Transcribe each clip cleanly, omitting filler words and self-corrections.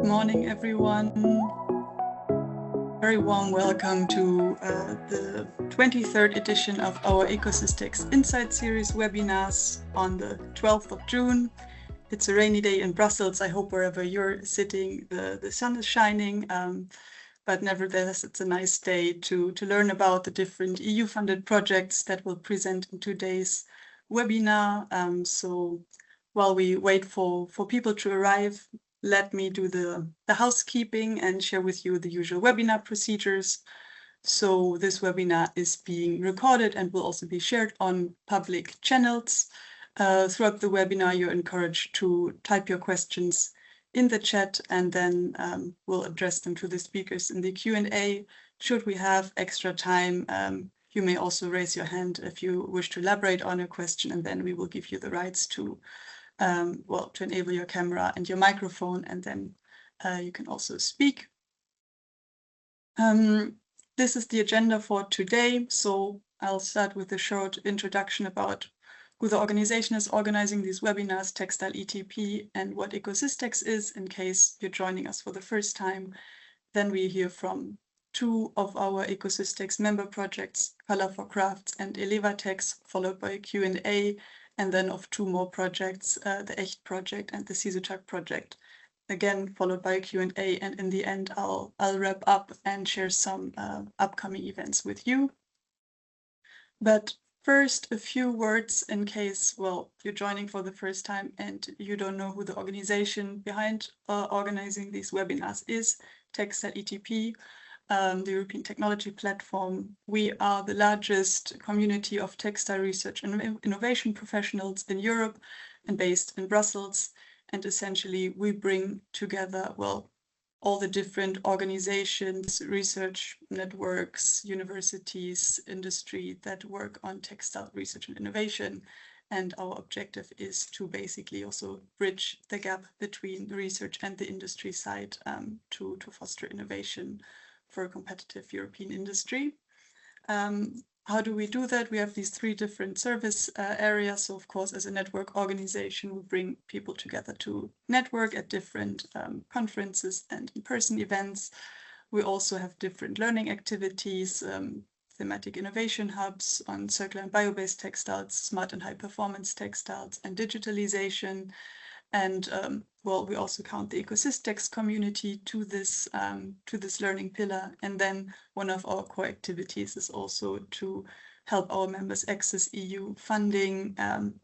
morning, everyone. Very warm welcome to the 23rd edition of our ECOSYSTEX Insights Series webinars on the 12th of June. It's a rainy day in Brussels. I hope wherever you're sitting, the sun is shining. But nevertheless, it's a nice day to learn about the different EU-funded projects that we'll present in today's webinar. So while we wait for people to arrive, let me do the housekeeping and share with you the usual webinar procedures. So this webinar is being recorded and will also be shared on public channels. Throughout the webinar, you're encouraged to type your questions in the chat, and then we'll address them to the speakers in the Q&A. Should we have extra time, you may also raise your hand if you wish to elaborate on a question, and then we will give you the rights to to enable your camera and your microphone, and then you can also speak. This is the agenda for today. So I'll start with a short introduction about who the organization is organizing these webinars, Textile ETP, and what ECOSYSTEX is, in case you're joining us for the first time. Then we hear from two of our ECOSYSTEX member projects, Color for Crafts and ELEVATEX, followed by a Q&A, and then of two more projects, the ECHT project and the CISUTAC project, again followed by a Q&A, and in the end I'll wrap up and share some upcoming events with you. But first, a few words in case, you're joining for the first time and you don't know who the organization behind organizing these webinars is. Textile ETP, the European Technology Platform. We are the largest community of textile research and innovation professionals in Europe and based in Brussels. And essentially, we bring together, all the different organizations, research networks, universities, industry that work on textile research and innovation. And our objective is to basically also bridge the gap between the research and the industry side to foster innovation for a competitive European industry. How do we do that? We have these three different service areas. So of course, as a network organization, we bring people together to network at different conferences and in-person events. We also have different learning activities, thematic innovation hubs on circular and bio-based textiles, smart and high-performance textiles, and digitalization. And we also count the ECOSYSTEX community to this learning pillar. And then one of our core activities is also to help our members access EU funding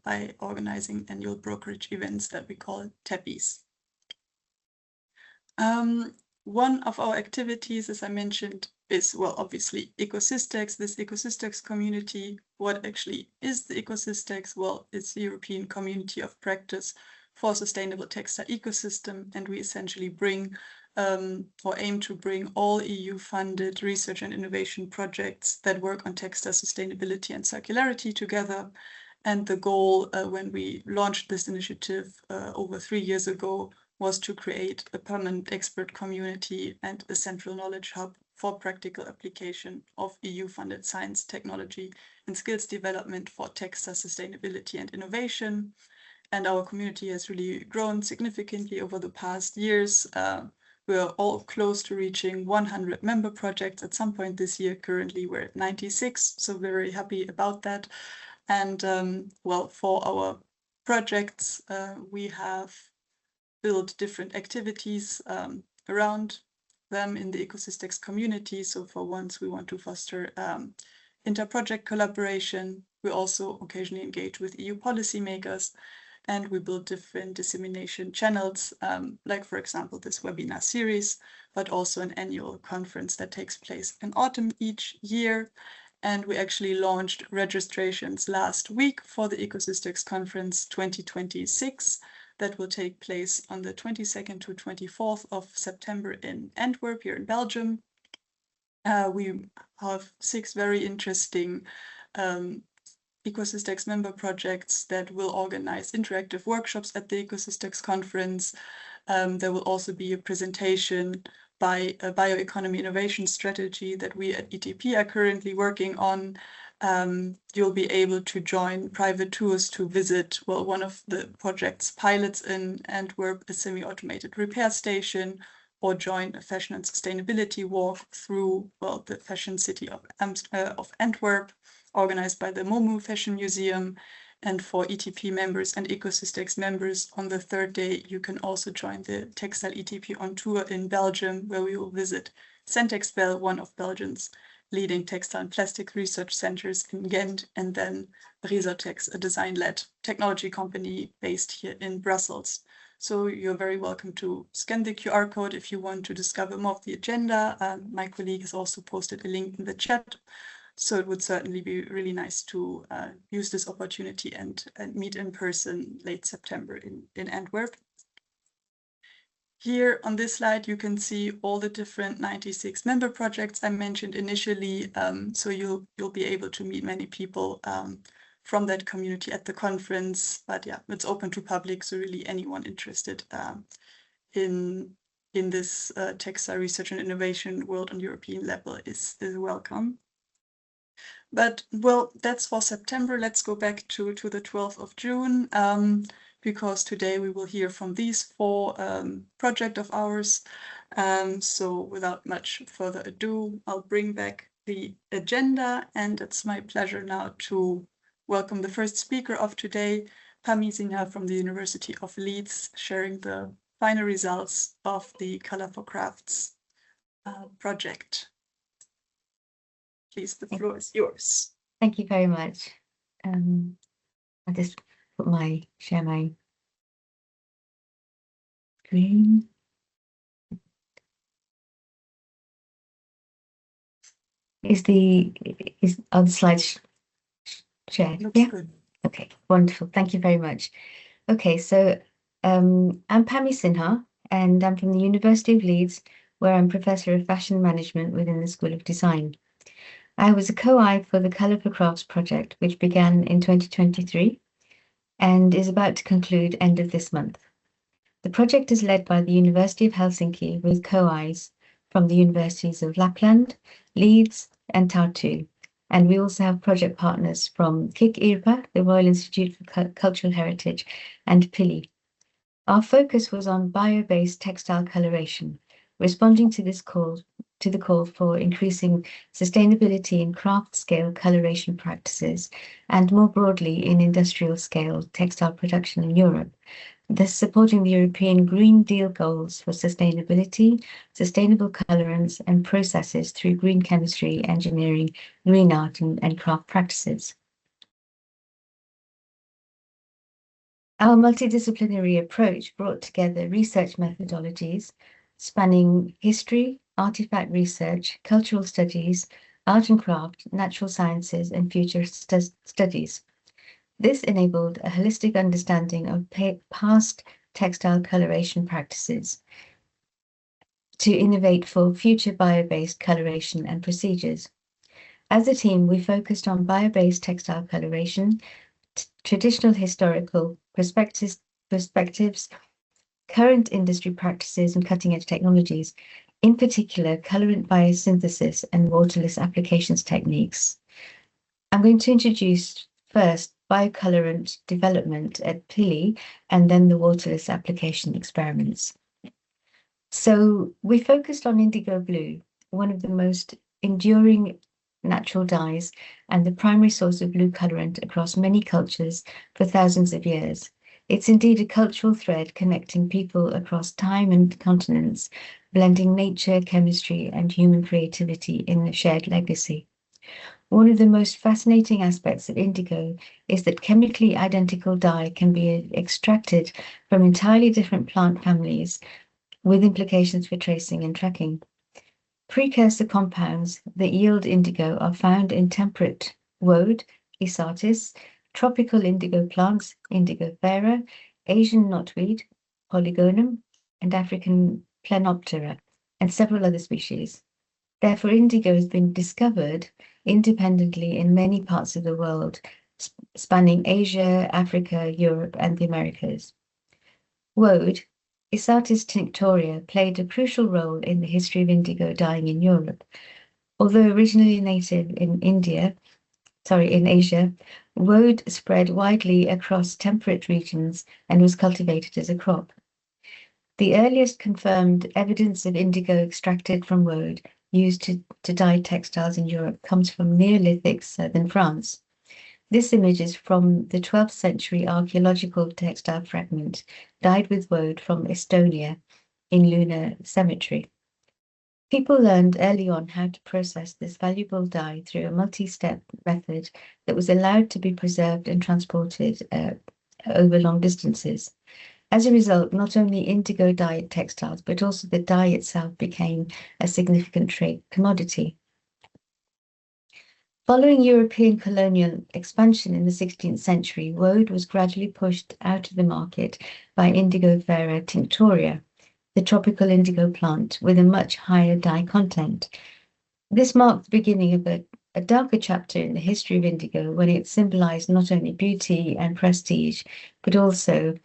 by organizing annual brokerage events that we call TEPIs. One of our activities, as I mentioned, is, obviously ECOSYSTEX, this ECOSYSTEX community. What actually is the ECOSYSTEX? Well, it's the European Community of Practice for Sustainable Textile Ecosystem, and we essentially bring or aim to bring all EU-funded research and innovation projects that work on textile sustainability and circularity together. And the goal when we launched this initiative over 3 years ago was to create a permanent expert community and a central knowledge hub for practical application of EU-funded science, technology, and skills development for textile sustainability and innovation. And our community has really grown significantly over the past years. We're all close to reaching 100 member projects at some point this year. Currently, we're at 96, so we're very happy about that. And for our projects, we have built different activities around them in the ECOSYSTEX community. So for once, we want to foster inter-project collaboration. We also occasionally engage with EU policymakers. And we build different dissemination channels, like, for example, this webinar series, but also an annual conference that takes place in autumn each year. And we actually launched registrations last week for the ECOSYSTEX Conference 2026 that will take place on the 22nd to 24th of September in Antwerp, here in Belgium. We have 6 very interesting ECOSYSTEX member projects that will organize interactive workshops at the ECOSYSTEX conference. There will also be a presentation by a bioeconomy innovation strategy that we at ETP are currently working on. you'll be able to join private tours to visit, well, one of the project's pilots in Antwerp, a semi-automated repair station, or join a fashion and sustainability walk through, well, the fashion city of Antwerp, organized by the MOMU Fashion Museum. And for ETP members and ECOSYSTEX members, on the third day, you can also join the Textile ETP on tour in Belgium, where we will visit Centexbel, one of Belgium's leading textile and plastic research centers in Ghent, and then ELEVATEX, a design-led technology company based here in Brussels. So you're very welcome to scan the QR code if you want to discover more of the agenda. My colleague has also posted a link in the chat. So it would certainly be really nice to use this opportunity and meet in person late September in Antwerp. Here on this slide, you can see all the different 96 member projects I mentioned initially. So you'll be able to meet many people from that community at the conference. But yeah, it's open to public, so really anyone interested in this textile research and innovation world on European level is welcome. But well, that's for September. Let's go back to the 12th of June, because today we will hear from these 4 projects of ours. So without much further ado, I'll bring back the agenda, and it's my pleasure now to welcome the first speaker of today, Pammi Sinha from the University of Leeds, sharing the final results of the Color for Crafts project. Please, the floor is yours. Thank you very much. I'll just share my screen. Are the slides shared? Looks good. Okay, wonderful. Thank you very much. Okay, so I'm Pammi Sinha, and I'm from the University of Leeds, where I'm Professor of Fashion Management within the School of Design. I was a co-I for the Color for Crafts project, which began in 2023 and is about to conclude end of this month. The project is led by the University of Helsinki with co-Is from the Universities of Lapland, Leeds and Tartu. And we also have project partners from KIK-IRPA, the Royal Institute for Cultural Heritage, and Pili. Our focus was on bio-based textile coloration, responding to the call for increasing sustainability in craft scale coloration practices and more broadly in industrial scale textile production in Europe, thus supporting the European Green Deal goals for sustainability, sustainable colorants and processes through green chemistry, engineering, green art and craft practices. Our multidisciplinary approach brought together research methodologies spanning history, artifact research, cultural studies, art and craft, natural sciences, and future studies. This enabled a holistic understanding of past textile coloration practices to innovate for future bio-based coloration and procedures. As a team, we focused on bio-based textile coloration, traditional historical perspectives, current industry practices and cutting-edge technologies, in particular colorant biosynthesis and waterless applications techniques. I'm going to introduce first biocolorant development at Pili and then the waterless application experiments. So we focused on indigo blue, one of the most enduring natural dyes and the primary source of blue colorant across many cultures for thousands of years. It's indeed a cultural thread connecting people across time and continents, blending nature, chemistry, and human creativity in a shared legacy. One of the most fascinating aspects of indigo is that chemically identical dye can be extracted from entirely different plant families, with implications for tracing and tracking. Precursor compounds that yield indigo are found in temperate woad, Isatis, tropical indigo plants, Indigo fera, Asian knotweed, Polygonum, and African Plenoptera, and several other species. Therefore, indigo has been discovered independently in many parts of the world, spanning Asia, Africa, Europe, and the Americas. Woad, Isatis tinctoria, played a crucial role in the history of indigo dyeing in Europe. Although originally native in India, in Asia, woad spread widely across temperate regions and was cultivated as a crop. The earliest confirmed evidence of indigo extracted from woad used to dye textiles in Europe comes from Neolithic southern France. This image is from the 12th century archaeological textile fragment dyed with woad from Estonia in lunar cemetery. People learned early on how to process this valuable dye through a multi-step method that was allowed to be preserved and transported over long distances. As a result, not only indigo dyed textiles, but also the dye itself became a significant trade commodity. Following European colonial expansion in the 16th century, woad was gradually pushed out of the market by Indigofera tinctoria, the tropical indigo plant with a much higher dye content. This marked the beginning of a darker chapter in the history of indigo, when it symbolized not only beauty and prestige, but also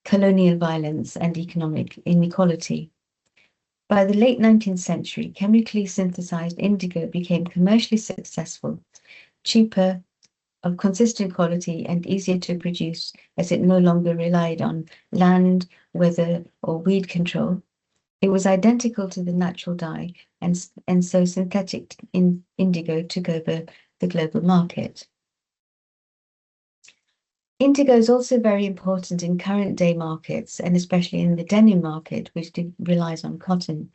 colonial violence and economic inequality. By the late 19th century, chemically synthesized indigo became commercially successful, cheaper, of consistent quality, and easier to produce, as it no longer relied on land, weather, or weed control. It was identical to the natural dye, and so synthetic indigo took over the global market. Indigo is also very important in current day markets, and especially in the denim market, which relies on cotton.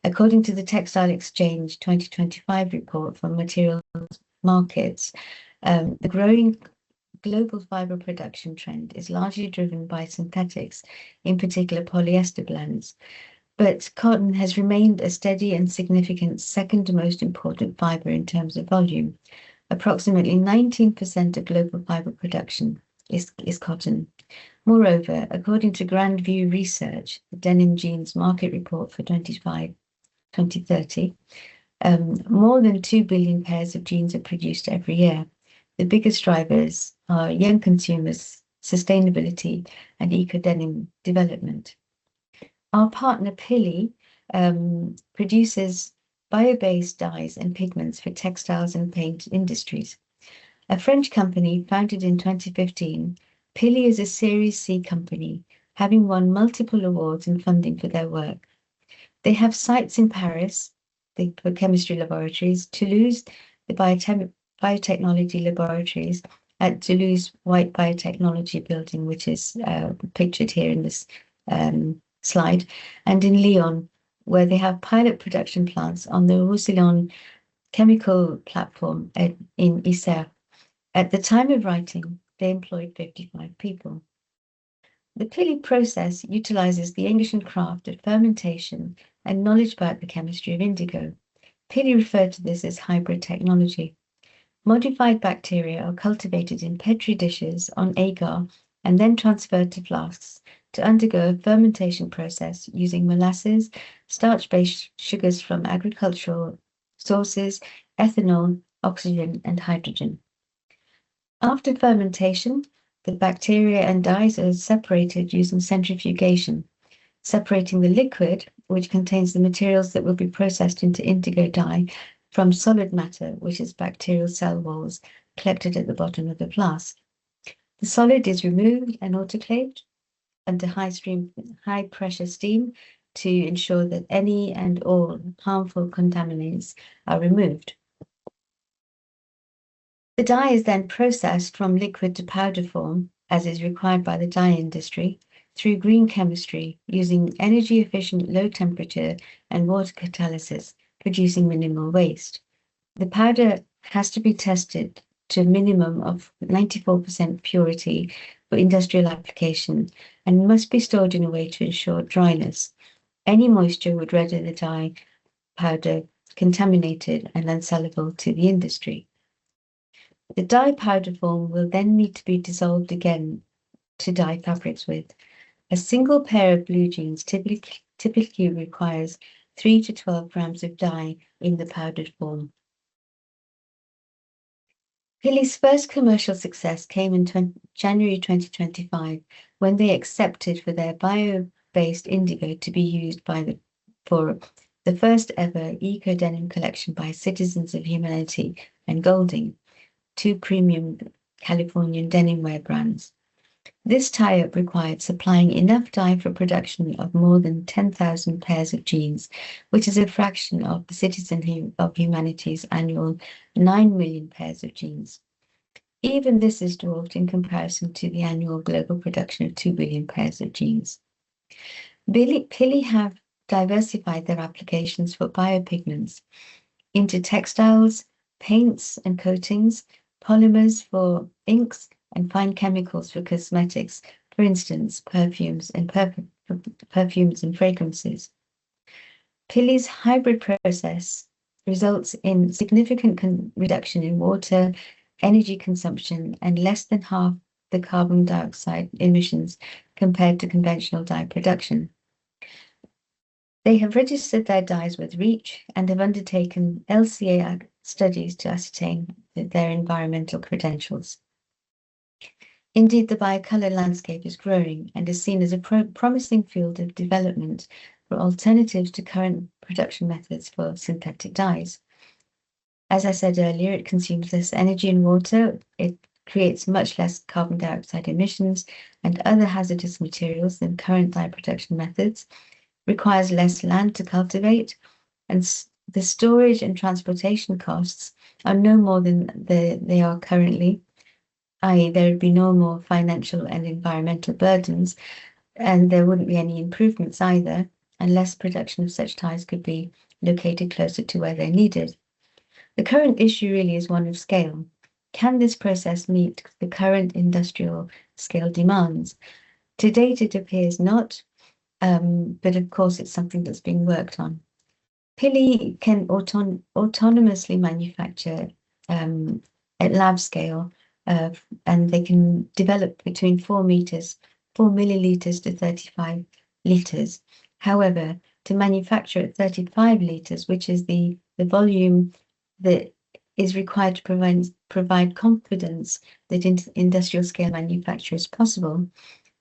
According to the Textile Exchange 2025 report from Materials Markets, the growing global fiber production trend is largely driven by synthetics, in particular polyester blends. But cotton has remained a steady and significant second most important fiber in terms of volume. Approximately 19% of global fiber production is cotton. Moreover, according to Grand View Research, the Denim Jeans Market Report for 2030, more than 2 billion pairs of jeans are produced every year. The biggest drivers are young consumers, sustainability, and eco-denim development. Our partner Pili produces bio-based dyes and pigments for textiles and paint industries. A French company founded in 2015, Pili is a Series C company, having won multiple awards and funding for their work. They have sites in Paris, the chemistry laboratories, Toulouse, the biotechnology laboratories, at Toulouse White Biotechnology Building, which is pictured here in this slide, and in Lyon, where they have pilot production plants on the Roussillon chemical platform in Isère. At the time of writing, they employed 55 people. The Pili process utilizes the ancient craft of fermentation and knowledge about the chemistry of indigo. Pili referred to this as hybrid technology. Modified bacteria are cultivated in petri dishes on agar and then transferred to flasks to undergo a fermentation process using molasses, starch-based sugars from agricultural sources, ethanol, oxygen, and hydrogen. After fermentation, the bacteria and dyes are separated using centrifugation, separating the liquid, which contains the materials that will be processed into indigo dye, from solid matter, which is bacterial cell walls collected at the bottom of the flask. The solid is removed and autoclaved under high pressure steam to ensure that any and all harmful contaminants are removed. The dye is then processed from liquid to powder form, as is required by the dye industry, through green chemistry using energy-efficient low temperature and water catalysis, producing minimal waste. The powder has to be tested to a minimum of 94% purity for industrial application and must be stored in a way to ensure dryness. Any moisture would render the dye powder contaminated and unsellable to the industry. The dye powder form will then need to be dissolved again to dye fabrics with. A single pair of blue jeans typically requires 3 to 12 grams of dye in the powdered form. Pili's first commercial success came in January 2025, when they accepted for their bio-based indigo to be used for the first ever eco-denim collection by Citizens of Humanity and Golding. two premium Californian denim wear brands. This tie-up required supplying enough dye for production of more than 10,000 pairs of jeans, which is a fraction of the Citizen of Humanity's annual 9 million pairs of jeans. Even this is dwarfed in comparison to the annual global production of 2 billion pairs of jeans. Pili have diversified their applications for biopigments into textiles, paints and coatings, polymers for inks, and fine chemicals for cosmetics, for instance, perfumes and fragrances. Pili's hybrid process results in significant reduction in water, energy consumption, and less than half the carbon dioxide emissions compared to conventional dye production. They have registered their dyes with REACH and have undertaken LCA studies to ascertain their environmental credentials. Indeed, the biocolour landscape is growing and is seen as a promising field of development for alternatives to current production methods for synthetic dyes. As I said earlier, it consumes less energy and water, it creates much less carbon dioxide emissions and other hazardous materials than current dye production methods, requires less land to cultivate, and the storage and transportation costs are no more than they are currently, i.e. there would be no more financial and environmental burdens, and there wouldn't be any improvements either, unless production of such dyes could be located closer to where they're needed. The current issue really is one of scale. Can this process meet the current industrial scale demands? To date, it appears not, but of course it's something that's being worked on. Pili can autonomously manufacture at lab scale, and they can develop between 4 milliliters to 35 litres. However, to manufacture at 35 litres, which is the volume that is required to provide confidence that industrial scale manufacture is possible,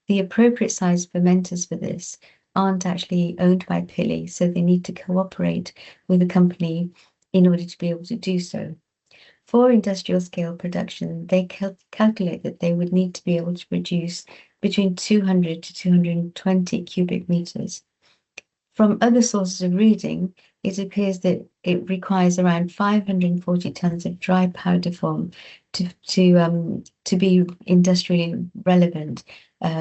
the appropriate size fermenters for this aren't actually owned by Pili, so they need to cooperate with a company in order to be able to do so. For industrial scale production, they calculate that they would need to be able to produce between 200 to 220 cubic meters. From other sources of reading, it appears that it requires around 540 tons of dry powder form to be industrially relevant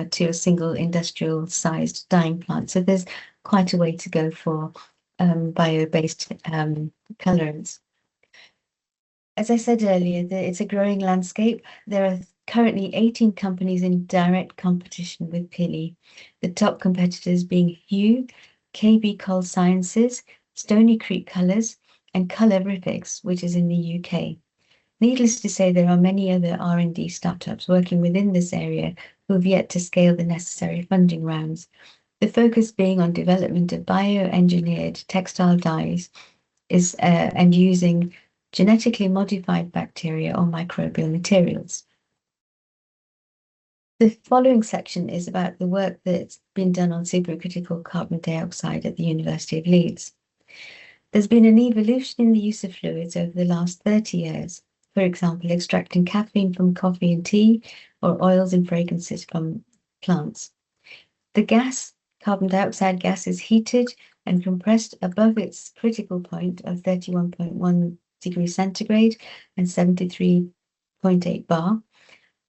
to a single industrial sized dyeing plant. So there's quite a way to go for bio-based colorants. As I said earlier, it's a growing landscape. There are currently 18 companies in direct competition with Pili, the top competitors being Hue, KB Cole Sciences, Stony Creek Colours, and Colorifics, which is in the UK. Needless to say, there are many other R&D startups working within this area who have yet to scale the necessary funding rounds, the focus being on development of bioengineered textile dyes and using genetically modified bacteria or microbial materials. The following section is about the work that's been done on supercritical carbon dioxide at the University of Leeds. There's been an evolution in the use of fluids over the last 30 years, for example, extracting caffeine from coffee and tea, or oils and fragrances from plants. The gas, carbon dioxide gas, is heated and compressed above its critical point of 31.1 degrees centigrade and 73.8 bar.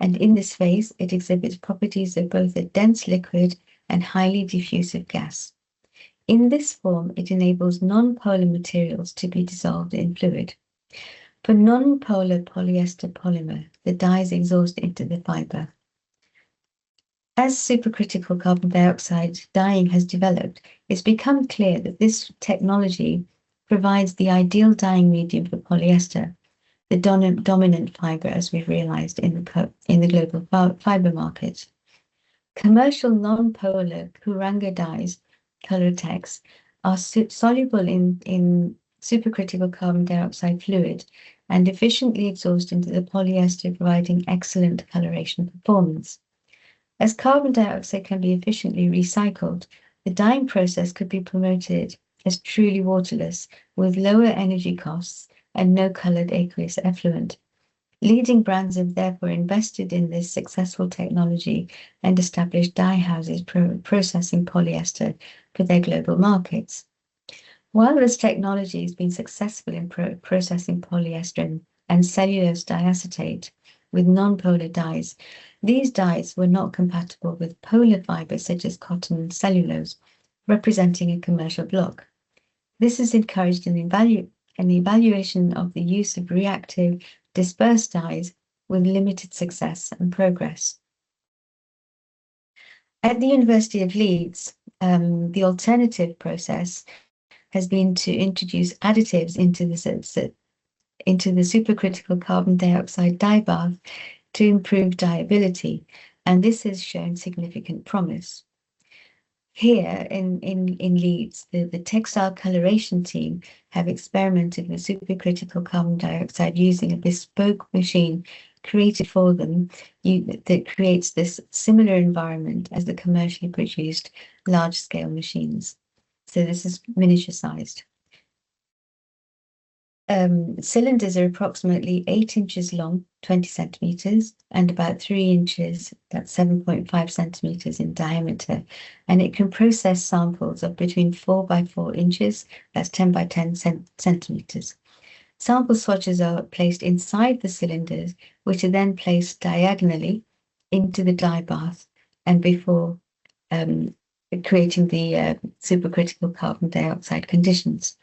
And in this phase, it exhibits properties of both a dense liquid and highly diffusive gas. In this form, it enables non-polar materials to be dissolved in fluid. For non-polar polyester polymer, the dyes exhaust into the fibre. As supercritical carbon dioxide dyeing has developed, it's become clear that this technology provides the ideal dyeing medium for polyester, the dominant fibre, as we've realised in the global fibre market. Commercial non-polar Kuranga dyes, ELEVATEX, are soluble in supercritical carbon dioxide fluid and efficiently exhaust into the polyester, providing excellent coloration performance. As carbon dioxide can be efficiently recycled, the dyeing process could be promoted as truly waterless, with lower energy costs and no coloured aqueous effluent. Leading brands have therefore invested in this successful technology and established dye houses processing polyester for their global markets. While this technology has been successful in processing polyester and cellulose diacetate with non-polar dyes, these dyes were not compatible with polar fibers such as cotton and cellulose, representing a commercial block. This is encouraged in the evaluation of the use of reactive dispersed dyes with limited success and progress. At the University of Leeds, the alternative process has been to introduce additives into the supercritical carbon dioxide dye bath to improve dyeability, and this has shown significant promise. Here in Leeds, the textile coloration team have experimented with supercritical carbon dioxide using a bespoke machine created for them that creates this similar environment as the commercially produced large-scale machines. So this is miniature-sized. Cylinders are approximately 8 inches long, 20 centimeters, and about 3 inches, that's 7.5 centimeters in diameter. And it can process samples of between 4 by 4 inches, that's 10 by 10 centimeters. Sample swatches are placed inside the cylinders, which are then placed diagonally into the dye bath and before creating the supercritical carbon dioxide conditions.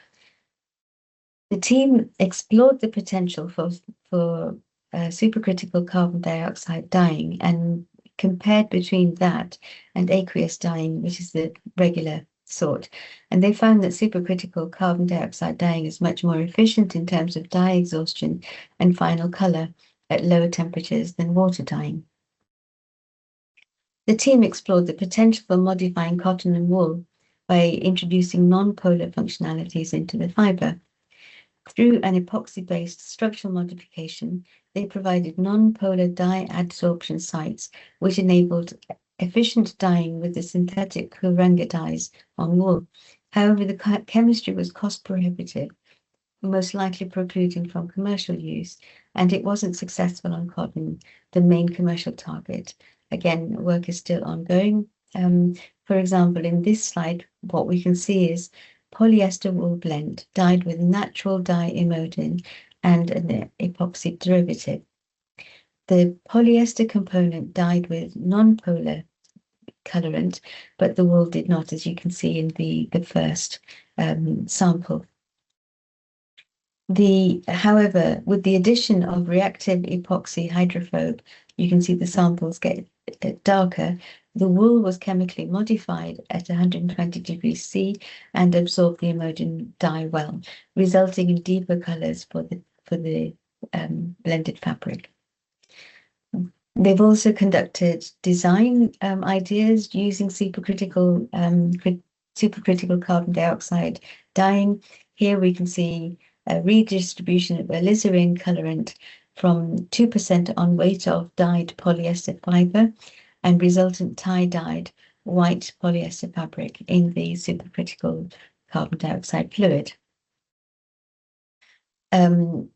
The team explored the potential for supercritical carbon dioxide dyeing and compared between that and aqueous dyeing, which is the regular sort. And they found that supercritical carbon dioxide dyeing is much more efficient in terms of dye exhaustion and final color at lower temperatures than water dyeing. The team explored the potential for modifying cotton and wool by introducing non-polar functionalities into the fiber. Through an epoxy-based structural modification, they provided non-polar dye adsorption sites, which enabled efficient dyeing with the synthetic Kuranga dyes on wool. However, the chemistry was cost prohibitive, most likely precluding from commercial use, and it wasn't successful on cotton, the main commercial target. Again, work is still ongoing. For example, in this slide, what we can see is polyester wool blend dyed with natural dye emodin and an epoxy derivative. The polyester component dyed with non-polar colorant, but the wool did not, as you can see in the first sample. However, with the addition of reactive epoxy hydrophobe, you can see the samples get darker. The wool was chemically modified at 120 degrees C and absorbed the emodin dye well, resulting in deeper colors for the blended fabric. They've also conducted design ideas using supercritical carbon dioxide dyeing. Here we can see a redistribution of alizarin colorant from 2% on weight of dyed polyester fiber and resultant tie-dyed white polyester fabric in the supercritical carbon dioxide fluid. They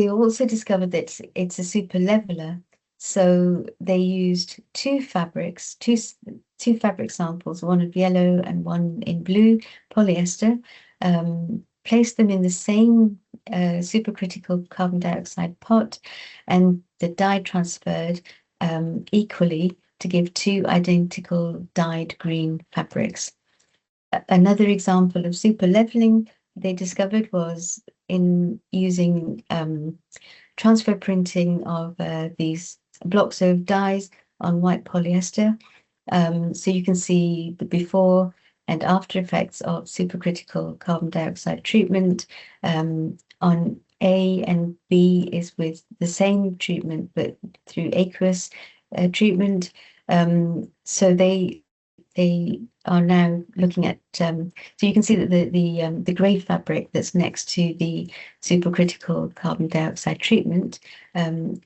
also discovered that it's a super leveler, so they used two fabric samples, one of yellow and one in blue polyester, placed them in the same supercritical carbon dioxide pot, and the dye transferred equally to give two identical dyed green fabrics. Another example of super leveling they discovered was in using transfer printing of these blocks of dyes on white polyester. So you can see the before and after effects of supercritical carbon dioxide treatment. On A and B is with the same treatment, but through aqueous treatment. So they are now looking at, so you can see that the grey fabric that's next to the supercritical carbon dioxide treatment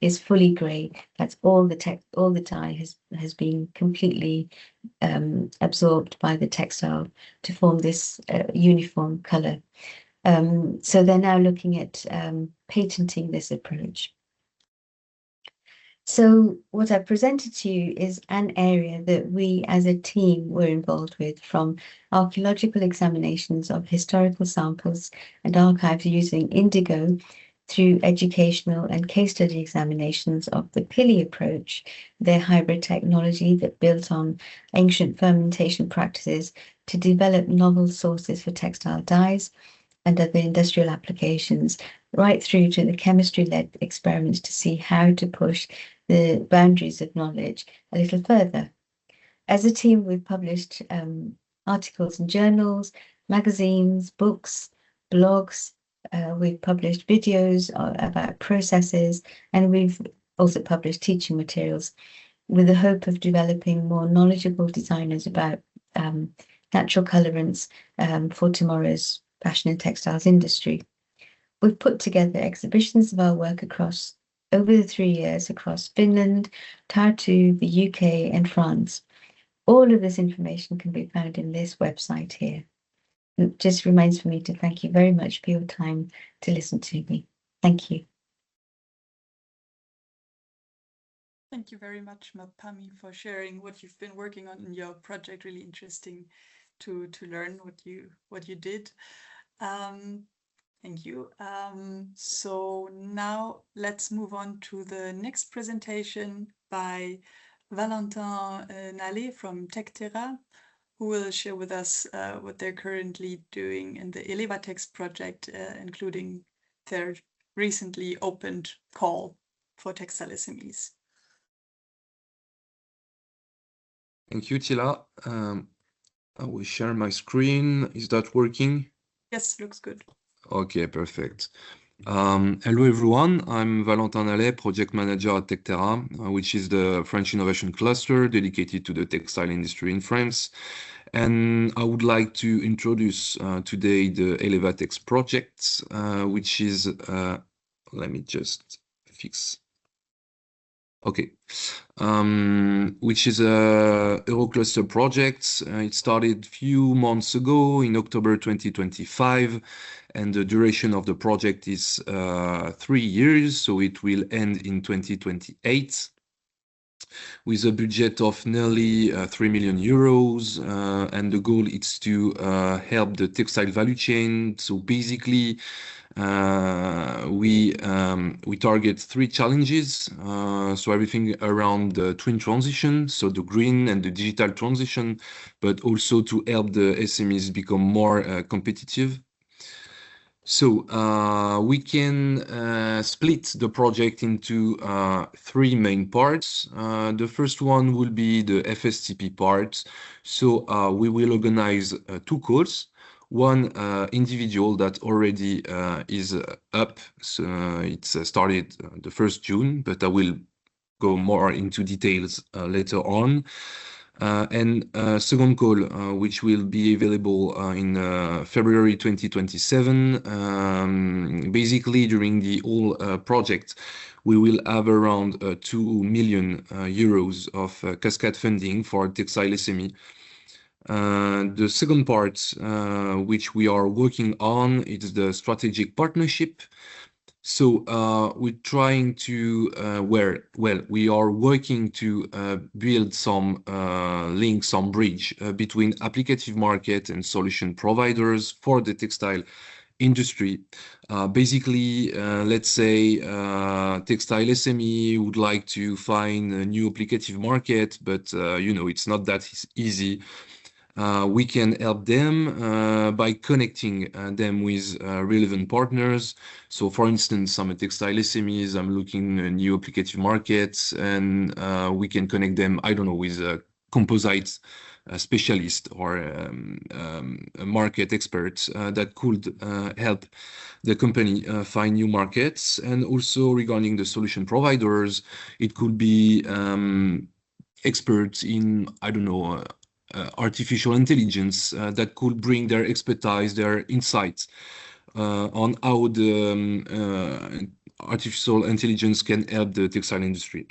is fully grey. That's all the dye has been completely absorbed by the textile to form this uniform colour. So they're now looking at patenting this approach. So what I presented to you is an area that we as a team were involved with, from archaeological examinations of historical samples and archives using Indigo, through educational and case study examinations of the Pili approach, their hybrid technology that built on ancient fermentation practices to develop novel sources for textile dyes and other industrial applications, right through to the chemistry-led experiments to see how to push the boundaries of knowledge a little further. As a team, we've published articles in journals, magazines, books, blogs. We've published videos about processes, and we've also published teaching materials with the hope of developing more knowledgeable designers about natural colorants for tomorrow's fashion and textiles industry. We've put together exhibitions of our work over the 3 years across Finland, Tartu, the UK, and France. All of this information can be found in this website here. It just remains for me to thank you very much for your time to listen to me. Thank you. Thank you very much, Pammi, for sharing what you've been working on in your project. Really interesting to learn what you did. Thank you. So now let's move on to the next presentation by Valentin Nallet from TECHTERA, who will share with us what they're currently doing in the ELEVATEX project, including their recently opened call for textile SMEs. Thank you, Tila. I will share my screen. Is that working? Yes, looks good. Okay, perfect. Hello, everyone. I'm Valentin Nallet, project manager at TECHTERA, which is the French innovation cluster dedicated to the textile industry in France. And I would like to introduce today the ELEVATEX project, which is, let me just fix. Okay, which is a Eurocluster project. It started a few months ago in October 2025, and the duration of the project is 3 years, so it will end in 2028, with a budget of nearly 3 million euros, and the goal is to help the textile value chain. So basically, we target 3 challenges. So everything around the twin transition, so the green and the digital transition, but also to help the SMEs become more competitive. So we can split the project into 3 main parts. The first one will be the FSTP part. So we will organize 2 calls. One individual that already is up. So it's started the 1st June, but I will go more into details later on. And second call, which will be available in February 2027. Basically, during the whole project, we will have around 2 million euros of cascade funding for textile SME. The second part, which we are working on, is the strategic partnership. So we're trying to, we are working to build some links, some bridge between applicative market and solution providers for the textile industry. Basically, let's say textile SME would like to find a new applicative market, but you know, it's not that easy. We can help them by connecting them with relevant partners. So for instance, some textile SMEs, I'm looking at new applicative markets, and we can connect them, I don't know, with a composite specialist or a market expert that could help the company find new markets. And also regarding the solution providers, it could be experts in, I don't know, artificial intelligence that could bring their expertise, their insights on how the artificial intelligence can help the textile industry.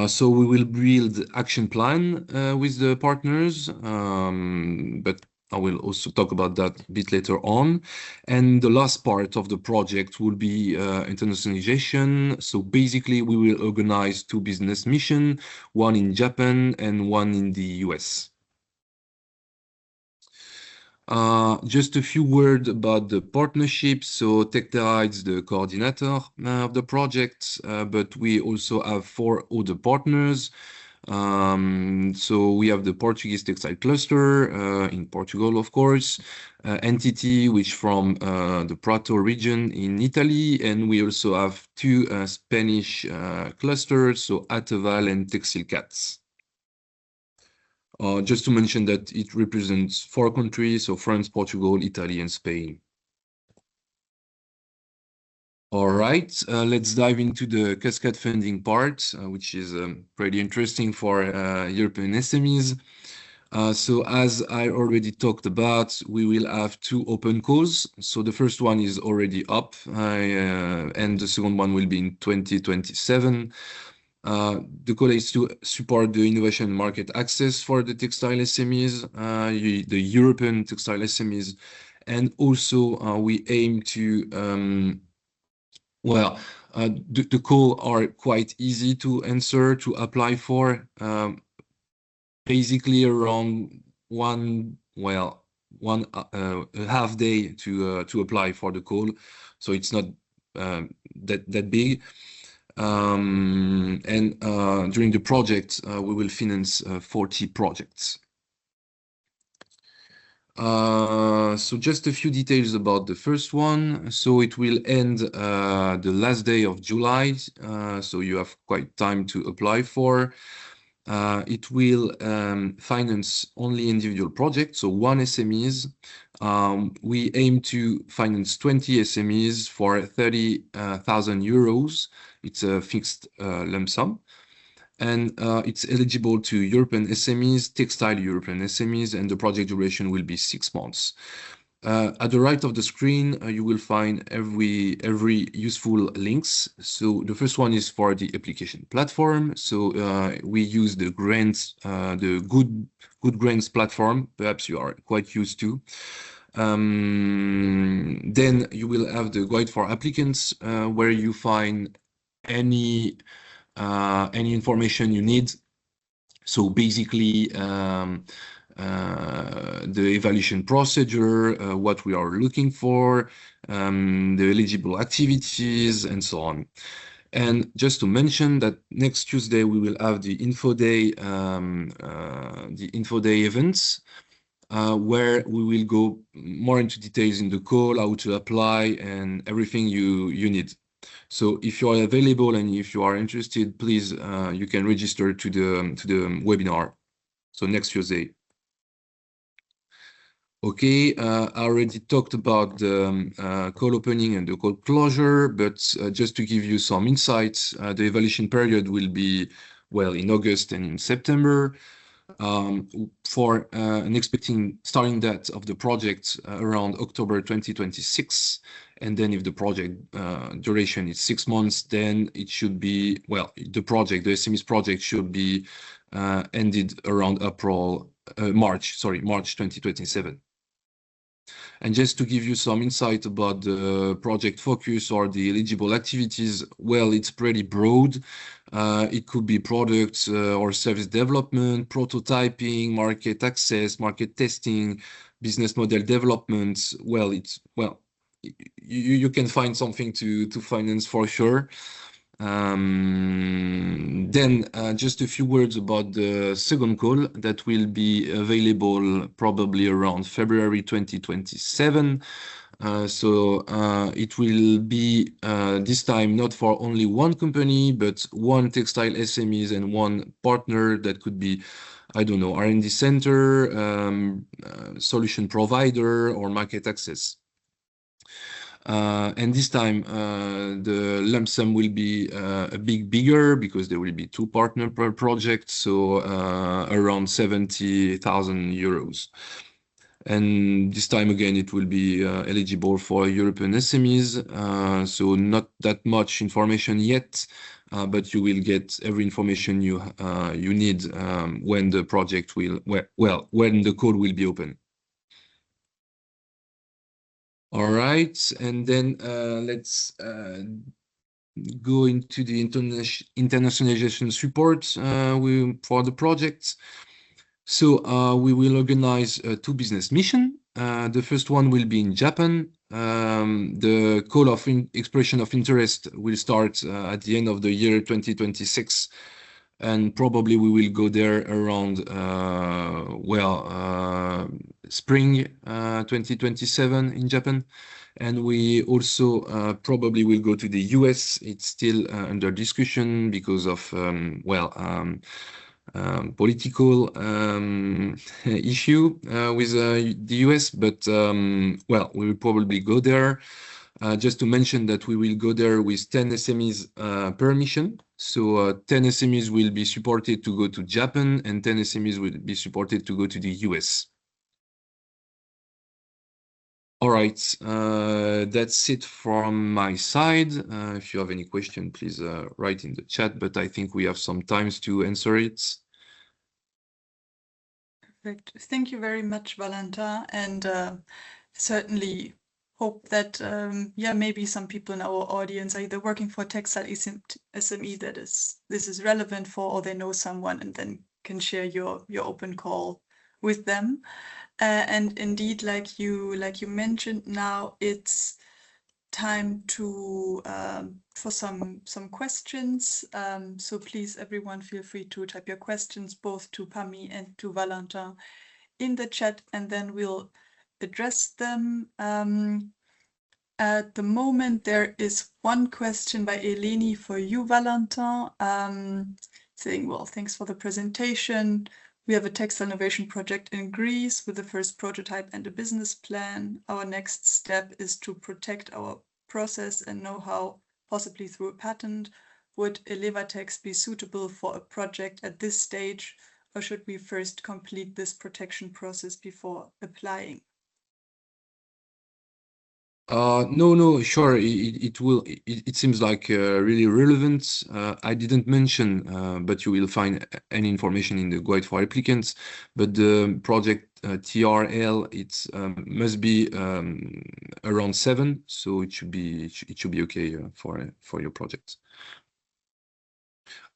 So we will build action plan with the partners, but I will also talk about that a bit later on. And the last part of the project will be internationalization. So basically, we will organize 2 business missions, one in Japan and one in the US. Just a few words about the partnership. So TECHTERA is the coordinator of the project, but we also have 4 other partners. So we have the Portuguese textile cluster in Portugal, of course, entity which from the Prato region in Italy, and we also have 2 Spanish clusters, so Ateval and Textile Cats. Just to mention that it represents 4 countries, so France, Portugal, Italy, and Spain. All right, let's dive into the cascade funding part, which is pretty interesting for European SMEs. So as I already talked about, we will have 2 open calls. So the first one is already up, and the second one will be in 2027. The call is to support the innovation market access for the textile SMEs, the European textile SMEs, and also we aim to the call are quite easy to answer, to apply for. Basically around one half day to apply for the call, so it's not that big. And during the project, we will finance 40 projects. So just a few details about the first one. So it will end the last day of July, so you have quite time to apply for. It will finance only individual projects, so 1 SMEs. We aim to finance 20 SMEs for 30,000 euros. It's a fixed lump sum. And it's eligible to European SMEs, textile European SMEs, and the project duration will be 6 months. At the right of the screen, you will find every useful links. So the first one is for the application platform. So we use the grants, the good grants platform. Perhaps you are quite used to. Then you will have the guide for applicants, where you find any information you need. So basically, the evaluation procedure, what we are looking for, the eligible activities, and so on. And just to mention that next Tuesday we will have the info day events, where we will go more into details in the call, how to apply, and everything you need. So if you are available and if you are interested, please you can register to the webinar. So next Tuesday. Okay, I already talked about the call opening and the call closure, but just to give you some insights, the evaluation period will be, well, in August and in September. For an expecting starting date of the project around October 2026. And then if the project duration is 6 months, then it should be, well, the SMEs project should be ended around March 2027. And just to give you some insight about the project focus or the eligible activities, well, it's pretty broad. It could be products or service development, prototyping, market access, market testing, business model development. Well, you can find something to finance for sure. Then just a few words about the second call that will be available probably around February 2027. So it will be this time not for only 1 company, but 1 textile SMEs and 1 partner that could be, I don't know, R&D center, solution provider, or market access. And this time the lump sum will be a bit bigger because there will be 2 partners per project, so around 70,000 euros. And this time again, it will be eligible for European SMEs, so not that much information yet, but you will get every information you need when the project will, when the code will be open. All right, and then let's go into the internationalization support for the project. So we will organize 2 business missions. The first one will be in Japan. The call of expression of interest will start at the end of the year 2026. And probably we will go there around, spring 2027 in Japan. And we also probably will go to the US. It's still under discussion because of, political issue with the US, but we will probably go there. Just to mention that we will go there with 10 SMEs per mission. So 10 SMEs will be supported to go to Japan and 10 SMEs will be supported to go to the US. All right, that's it from my side. If you have any question, please write in the chat, but I think we have some time to answer it. Perfect. Thank you very much, Valentin, and certainly hope that maybe some people in our audience are either working for textile SME that this is relevant for, or they know someone and then can share your open call with them. And indeed, like you mentioned, now it's time to for some questions. So please, everyone, feel free to type your questions both to Pammi and to Valentin in the chat, and then we'll address them. At the moment, there is one question by Eleni for you, Valentin, saying, well, thanks for the presentation. We have a textile innovation project in Greece with the first prototype and a business plan. Our next step is to protect our process and know-how, possibly through a patent. Would ELEVATEX be suitable for a project at this stage, or should we first complete this protection process before applying? No, sure. It seems like really relevant. I didn't mention, but you will find any information in the guide for applicants. But the project TRL, it must be around 7, so it should be okay for your project.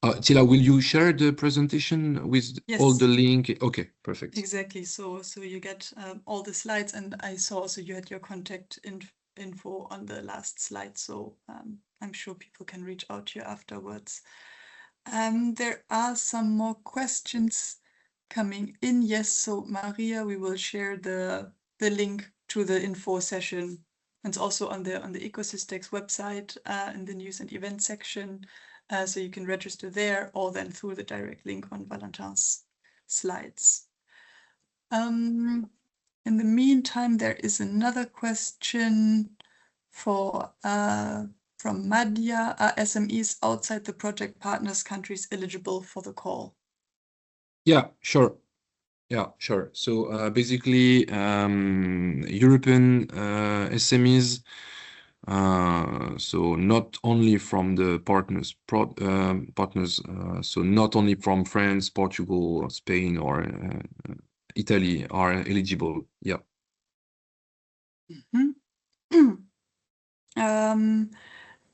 Tila, will you share the presentation with all the link? Okay, perfect. Exactly. So you get all the slides, and I saw also you had your contact info on the last slide, so I'm sure people can reach out to you afterwards. There are some more questions coming in. Yes, so Maria, we will share the link to the info session. It's also on the ECOSYSTEX website in the news and events section, so you can register there, or then through the direct link on Valentin's slides. In the meantime, there is another question from Madhya. Are SMEs outside the project partners countries eligible for the call? Yeah, sure. So basically, European SMEs, so not only from the partners, so not only from France, Portugal, Spain, or Italy are eligible. Yeah.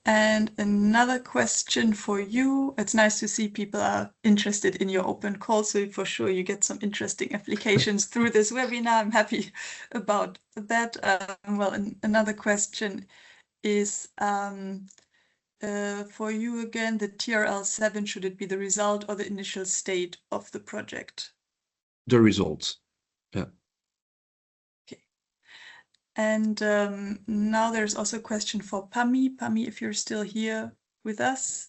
And another question for you. It's nice to see people are interested in your open call, so for sure you get some interesting applications through this webinar. I'm happy about that. Another question is for you again, the TRL7, should it be the result or the initial state of the project? The results. Yeah. Okay. And now there's also a question for Pammi. Pammi, if you're still here with us.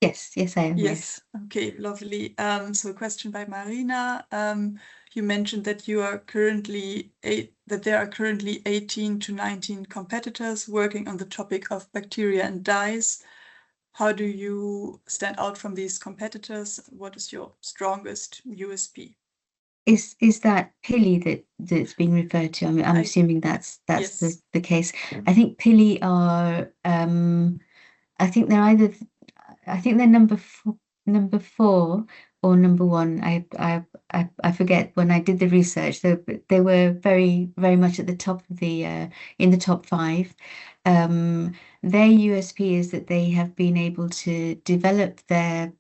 Yes, I am. Yes. Okay, lovely. So a question by Marina. You mentioned that there are currently 18 to 19 competitors working on the topic of bacteria and dyes. How do you stand out from these competitors? What is your strongest USP? Is that Pili that's being referred to? I'm assuming that's yes. the case. I think Pili are. I think they're number 4 or number 1. I forget when I did the research, they were very much at the top of the in the top 5. Their USP is that they have been able to develop their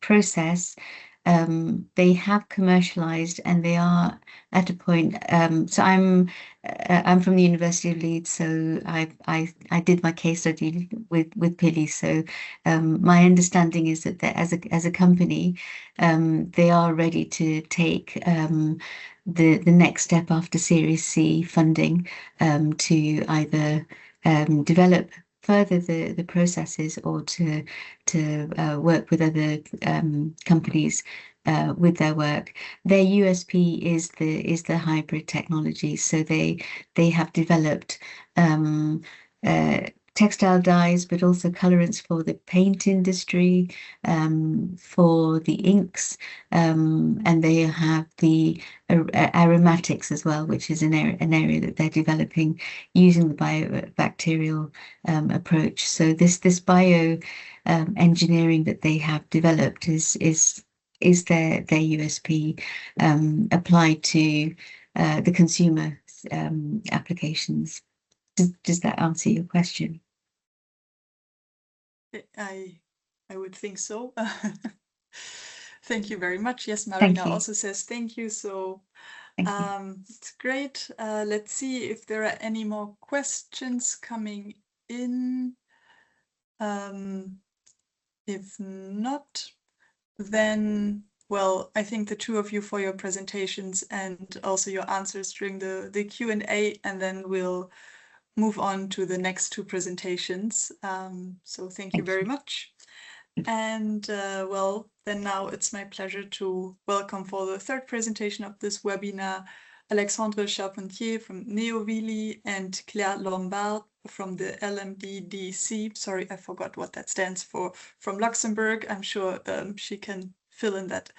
process. They have commercialized, and they are at a point. So I'm from the University of Leeds, so I did my case study with Pili. So my understanding is that as a company, they are ready to take the next step after Series C funding to either develop further the processes, or to work with other companies with their work. Their USP is the hybrid technology. So they have developed textile dyes, but also colorants for the paint industry, for the inks, and they have the aromatics as well, which is an area that they're developing using the biobacterial approach. So this bio engineering that they have developed is their USP applied to the consumer applications. Does that answer your question? I would think so. Thank you very much. Yes, Thank Marina you. also says thank you. So Thank you. it's great. Let's see if there are any more questions coming in. If not, then, well, I thank the two of you for your presentations and also your answers during the Q&A, and then we'll move on to the next 2 presentations. So thank you very much. And well, then now it's my pleasure to welcome for the 3rd presentation of this webinar, Alexandre Charpentier from Neovili and Claire Lombard from the LMDDC. Sorry, I forgot what that stands for, from Luxembourg. I'm sure she can fill in that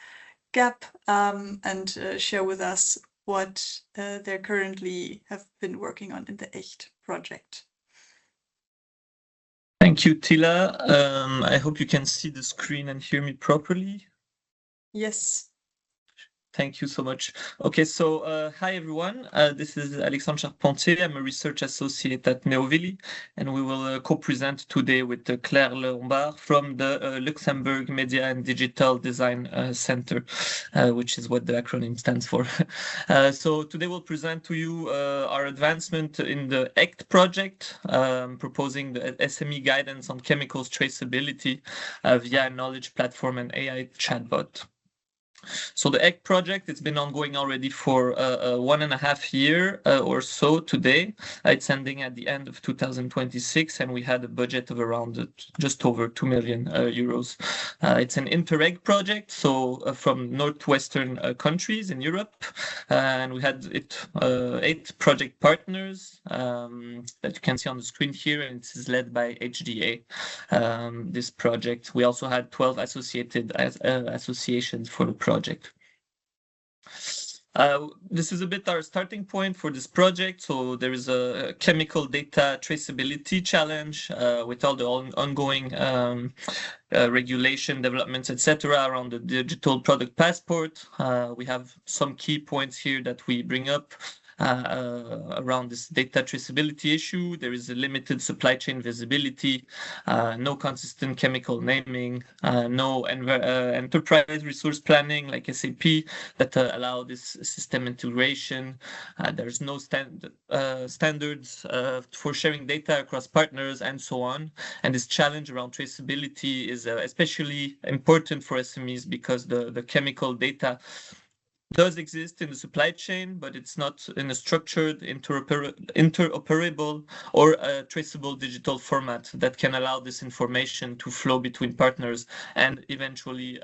gap and share with us what they currently have been working on in the ECHT project. Thank you, Tila. I hope you can see the screen and hear me properly. Yes. Thank you so much. Okay, so hi everyone. This is Alexandre Charpentier. I'm a research associate at Neovili, and we will co-present today with Claire Lombard from the Luxembourg Media and Digital Design Center, which is what the acronym stands for. So today we'll present to you our advancement in the ECHT project, proposing the SME guidance on chemicals traceability via a knowledge platform and AI chatbot. So the ECHT project, it's been ongoing already for 1.5 years or so today. It's ending at the end of 2026, and we had a budget of around just over 2 million euros. It's an Interreg project, so from northwestern countries in Europe, and we had 8 project partners that you can see on the screen here, and it is led by HDA, this project. We also had 12 associated associations for the project. This is a bit our starting point for this project. So there is a chemical data traceability challenge with all the ongoing regulation developments, etc., around the digital product passport. We have some key points here that we bring up. Around this data traceability issue. There is a limited supply chain visibility, no consistent chemical naming, no enterprise resource planning like SAP that allow this system integration. There's no standards for sharing data across partners and so on. And this challenge around traceability is especially important for SMEs because the chemical data does exist in the supply chain, but it's not in a structured, interoperable or a traceable digital format that can allow this information to flow between partners and eventually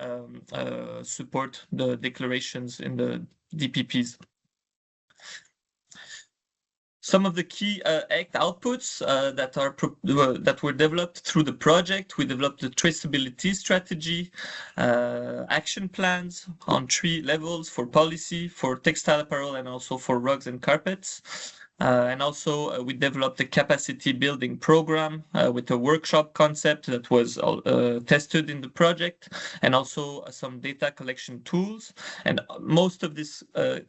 support the declarations in the DPPs. Some of the key ECHT outputs that were developed through the project. We developed the traceability strategy, action plans on 3 levels: for policy, for textile apparel, and also for rugs and carpets. And also we developed a capacity building program with a workshop concept that was tested in the project, and also some data collection tools. And most of this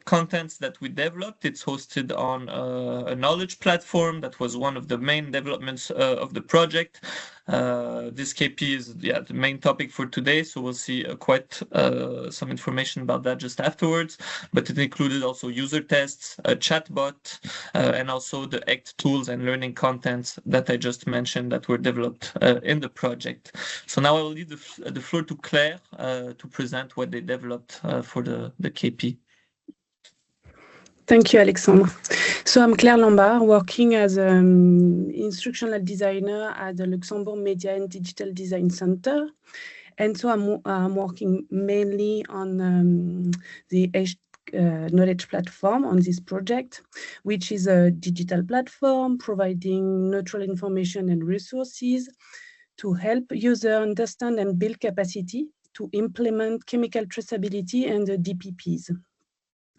contents that we developed, it's hosted on a knowledge platform that was one of the main developments of the project. This KP is the main topic for today, so we'll see quite some information about that just afterwards. But it included also user tests, a chatbot, and also the ECHT tools and learning contents that I just mentioned that were developed in the project. So now I will leave the floor to Claire to present what they developed for the KP. Thank you, Alexandre. So I'm Claire Lombard, working as an instructional designer at the Luxembourg Media and Digital Design Center. And so I'm working mainly on the ECHT knowledge platform on this project, which is a digital platform providing neutral information and resources to help users understand and build capacity to implement chemical traceability and the DPPs.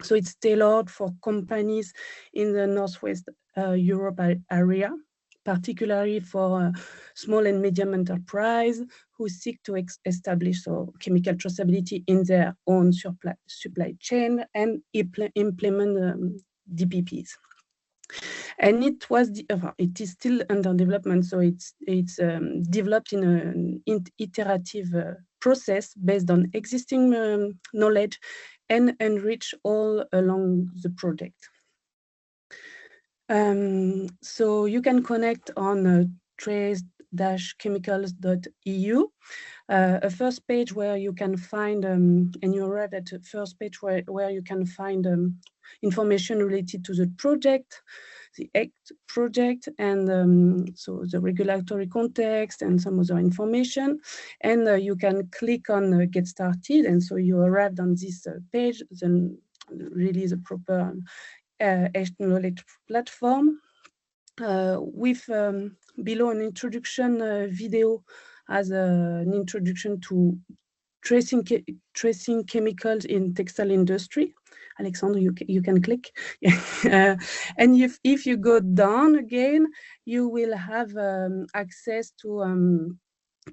So it's tailored for companies in the Northwest Europe area, particularly for small and medium enterprise who seek to establish chemical traceability in their own supply chain and implement DPPs. And it is still under development, so it's developed in an iterative process based on existing knowledge and enrich all along the project. So you can connect on trace-chemicals.eu, a first page where you can find, and you arrive at the first page where you can find information related to the project, the ECHT project, and so the regulatory context and some other information. And you can click on Get Started, and so you arrived on this page, then really the proper ECHT knowledge platform. With below an introduction video as an introduction to tracing chemicals in textile industry. Alexandre, you can click. And if you go down again, you will have access to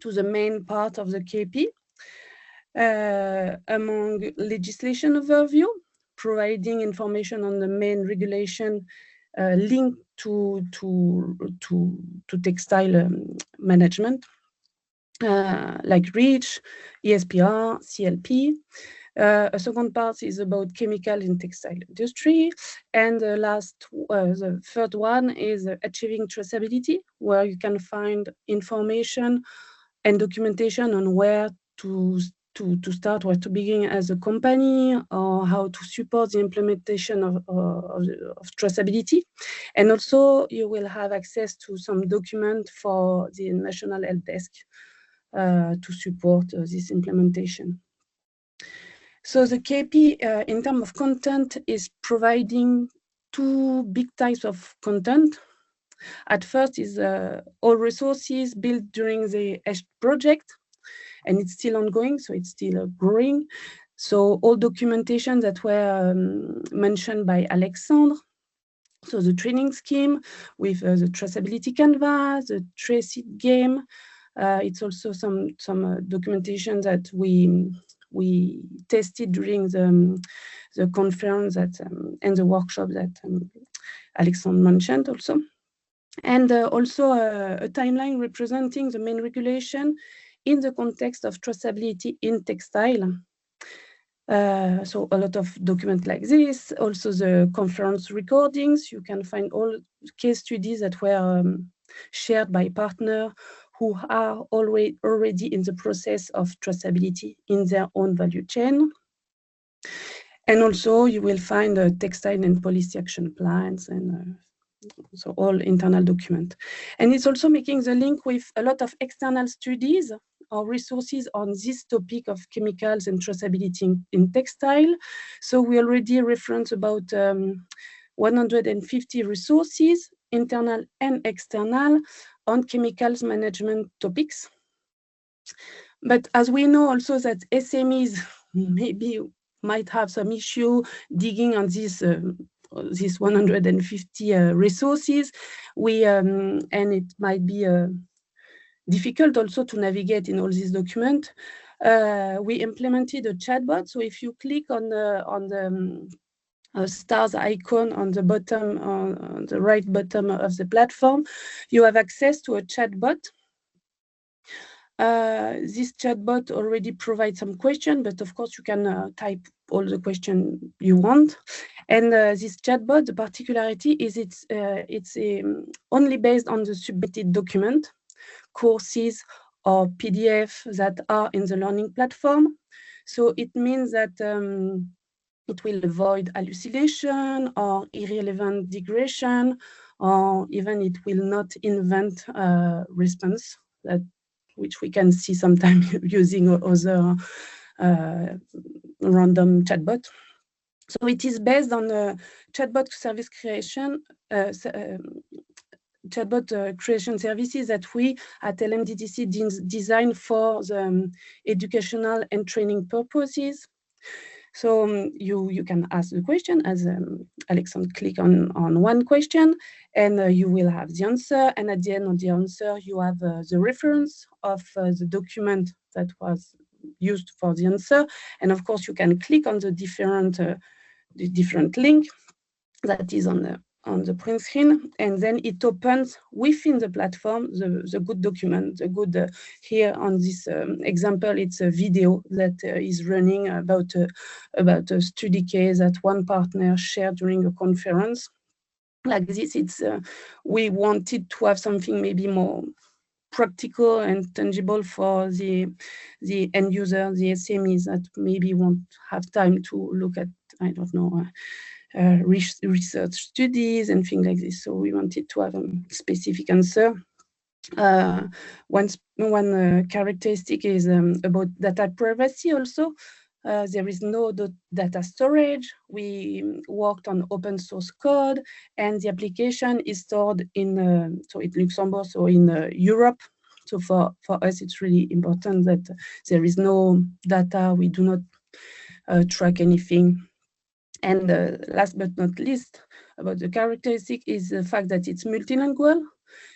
the main part of the KP, among legislation overview, providing information on the main regulation linked to textile management, like REACH, ESPR, CLP. A second part is about chemicals in textile industry, and the third one is achieving traceability, where you can find information and documentation on where to start, where to begin as a company, or how to support the implementation of traceability. And also you will have access to some document for the National Help Desk to support this implementation. So the KP, in terms of content, is providing two big types of content. At first is all resources built during the ECHT project, and it's still ongoing, so it's still growing. So all documentation that were mentioned by Alexandre. So the training scheme with the traceability canvas, the trace it game. It's also some documentation that we tested during the conference and the workshop that Alexandre mentioned also. And also a timeline representing the main regulation in the context of traceability in textile. So a lot of documents like this, also the conference recordings. You can find all case studies that were shared by partners who are already in the process of traceability in their own value chain. And also you will find textile and policy action plans, and so all internal document. And it's also making the link with a lot of external studies or resources on this topic of chemicals and traceability in textile. So we already referenced about 150 resources, internal and external, on chemicals management topics. But as we know also that SMEs maybe might have some issue digging on this these 150 resources. And it might be difficult also to navigate in all these documents. We implemented a chatbot. So if you click on the stars icon on the bottom, on the right bottom of the platform, you have access to a chatbot. This chatbot already provides some questions, but of course you can type all the questions you want. And this chatbot, the particularity is it's only based on the submitted document, courses or PDF that are in the learning platform. So it means that it will avoid hallucination or irrelevant digression, or even it will not invent response, which we can see sometimes using other random chatbot. So it is based on chatbot service creation, chatbot creation services that we at LMDDC design for the educational and training purposes. So you can ask the question, as Alexandre click on one question, and you will have the answer. And at the end of the answer, you have the reference of the document that was used for the answer. And of course, you can click on the different link that is on the print screen, and then it opens within the platform the good document. The good here on this example, it's a video that is running about a study case that one partner shared during a conference. Like this, it's we wanted to have something maybe more practical and tangible for the end user, the SMEs that maybe won't have time to look at, I don't know, research studies and things like this. So we wanted to have a specific answer. One characteristic is about data privacy also. There is no data storage. We worked on open source code, and the application is stored in Luxembourg, so in Europe. So for us, it's really important that there is no data. We do not track anything. And last but not least, about the characteristic is the fact that it's multilingual.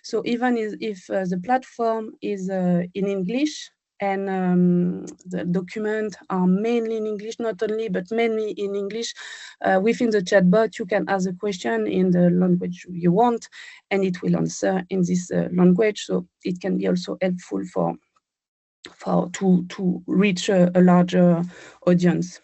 So even if the platform is in English, and the documents are mainly in English, not only, but mainly in English, within the chatbot, you can ask a question in the language you want, and it will answer in this language. So it can be also helpful to reach a larger audience.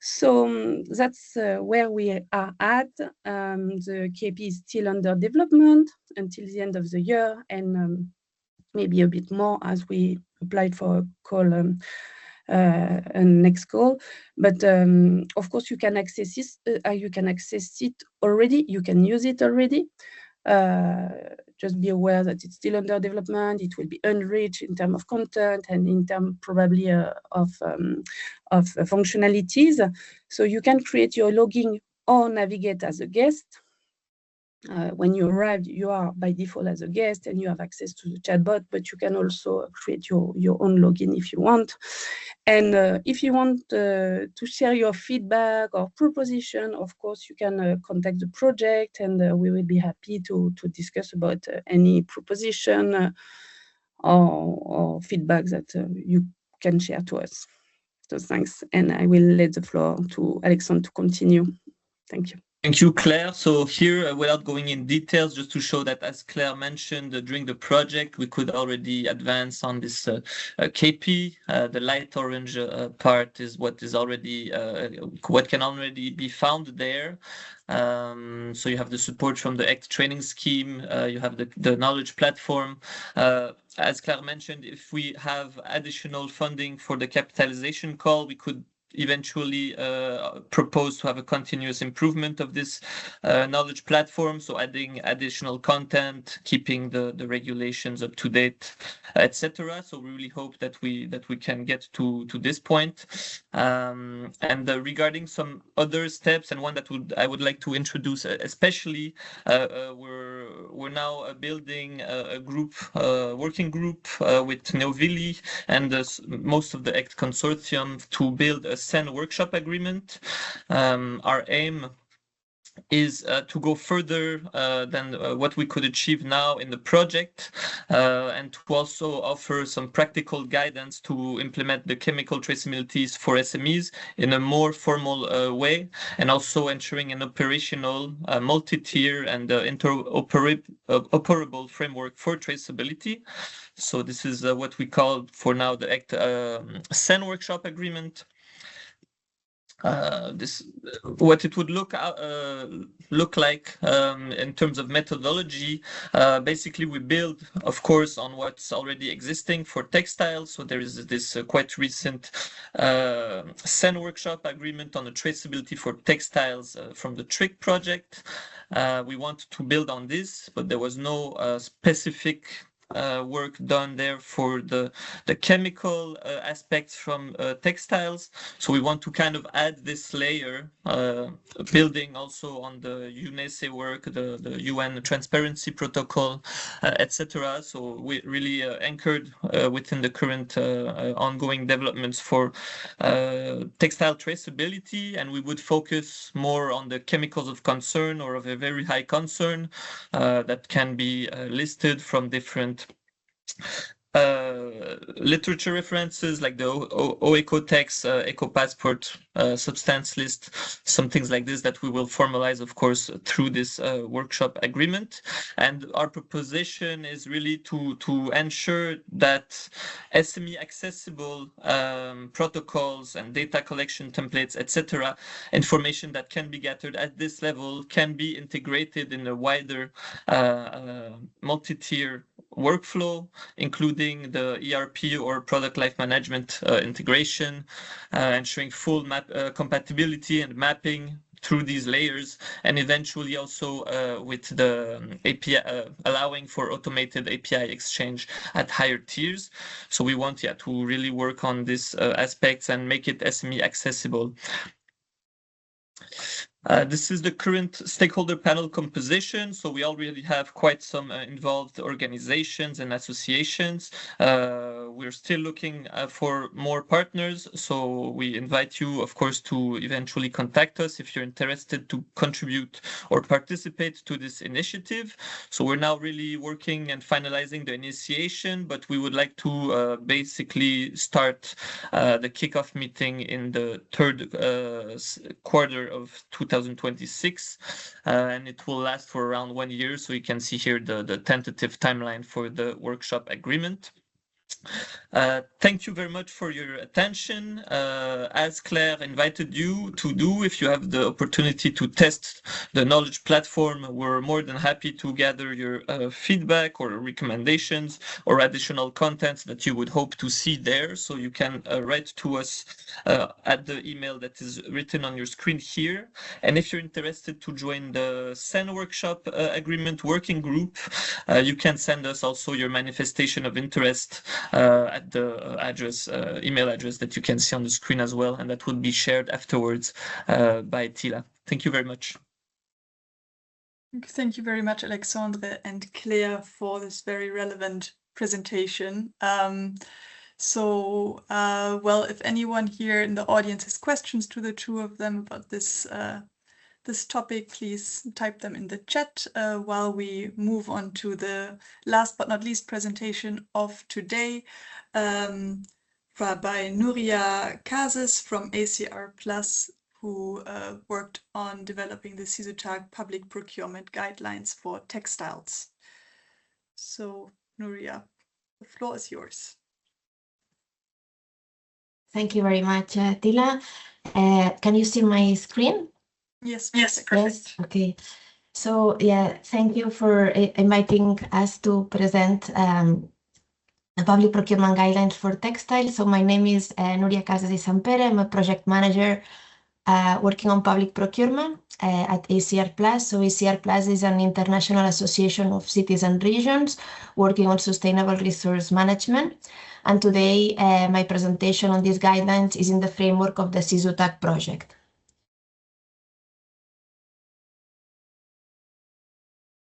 So that's where we are at. The KP is still under development until the end of the year, and maybe a bit more as we applied for a call, a next call. But of course, you can access this. You can access it already. You can use it already. Just be aware that it's still under development. It will be enriched in terms of content and in terms probably of functionalities. So you can create your login or navigate as a guest. When you arrive, you are by default as a guest and you have access to the chatbot, but you can also create your own login if you want. And if you want to share your feedback or proposition, of course, you can contact the project, and we will be happy to discuss about any proposition or feedback that you can share to us. So thanks, and I will let the floor to Alexandre to continue. Thank you. Thank you, Claire. So here, without going in details, just to show that, as Claire mentioned, during the project, we could already advance on this KP. The light orange part is what is already, what can already be found there. So you have the support from the ECHT training scheme, you have the knowledge platform. As Claire mentioned, if we have additional funding for the capitalization call, we could eventually propose to have a continuous improvement of this knowledge platform, so adding additional content, keeping the regulations up to date, etc. So we really hope that we can get to this point. And regarding some other steps, and one that I would like to introduce, especially we're now building a group, working group with Neovili and most of the ECHT consortium to build a SEN workshop agreement. Our aim is to go further than what we could achieve now in the project, and to also offer some practical guidance to implement the chemical traceabilities for SMEs in a more formal way, and also ensuring an operational, multi-tier and interoperable framework for traceability. So this is what we call for now the ECHT SEN workshop agreement. What it would look like in terms of methodology. Basically, we build, of course, on what's already existing for textiles. So there is this quite recent SEN workshop agreement on the traceability for textiles from the TRIC project. We want to build on this, but there was no specific work done there for the chemical aspects from textiles. So we want to kind of add this layer, building also on the UNESE work, the UN Transparency Protocol, etc. So we really anchored within the current ongoing developments for textile traceability, and we would focus more on the chemicals of concern or of a very high concern that can be listed from different literature references like the ECOSYSTEX EcoPassport substance list, some things like this that we will formalize, of course, through this workshop agreement. And our proposition is really to ensure that SME accessible protocols and data collection templates, etc., information that can be gathered at this level can be integrated in a wider multi-tier workflow, including the ERP or product life management integration, ensuring full compatibility and mapping through these layers, and eventually also with the API allowing for automated API exchange at higher tiers. So we want to really work on these aspects and make it SME accessible. This is the current stakeholder panel composition. So we already have quite some involved organizations and associations. We're still looking for more partners. So we invite you, of course, to eventually contact us if you're interested to contribute or participate to this initiative. So we're now really working and finalizing the initiation, but we would like to basically start the kickoff meeting in the third quarter of 2026, and it will last for around 1 year. So you can see here the tentative timeline for the workshop agreement. Thank you very much for your attention. As Claire invited you to do, if you have the opportunity to test the knowledge platform, we're more than happy to gather your feedback or recommendations or additional contents that you would hope to see there. So you can write to us at the email that is written on your screen here. And if you're interested to join the SEN workshop agreement working group, you can send us also your manifestation of interest at the email address that you can see on the screen as well, and that will be shared afterwards by Tila. Thank you very much. Thank you very much, Alexandre and Claire, for this very relevant presentation. Well, if anyone here in the audience has questions to the two of them about this this topic, please type them in the chat while we move on to the last but not least presentation of today by Núria Cases from ACR Plus, who worked on developing the CISUTAC public procurement guidelines for textiles. So, Núria, the floor is yours. Thank you very much, Tila. Can you see my screen? Yes, yes, perfect. Yes, okay. So yeah, thank you for inviting us to present a public procurement guidelines for textiles. So my name is Núria Cases de Sampere. I'm a project manager working on public procurement at ACR Plus. So ACR Plus is an international association of cities and regions working on sustainable resource management. And today my presentation on these guidelines is in the framework of the CISUTAC project.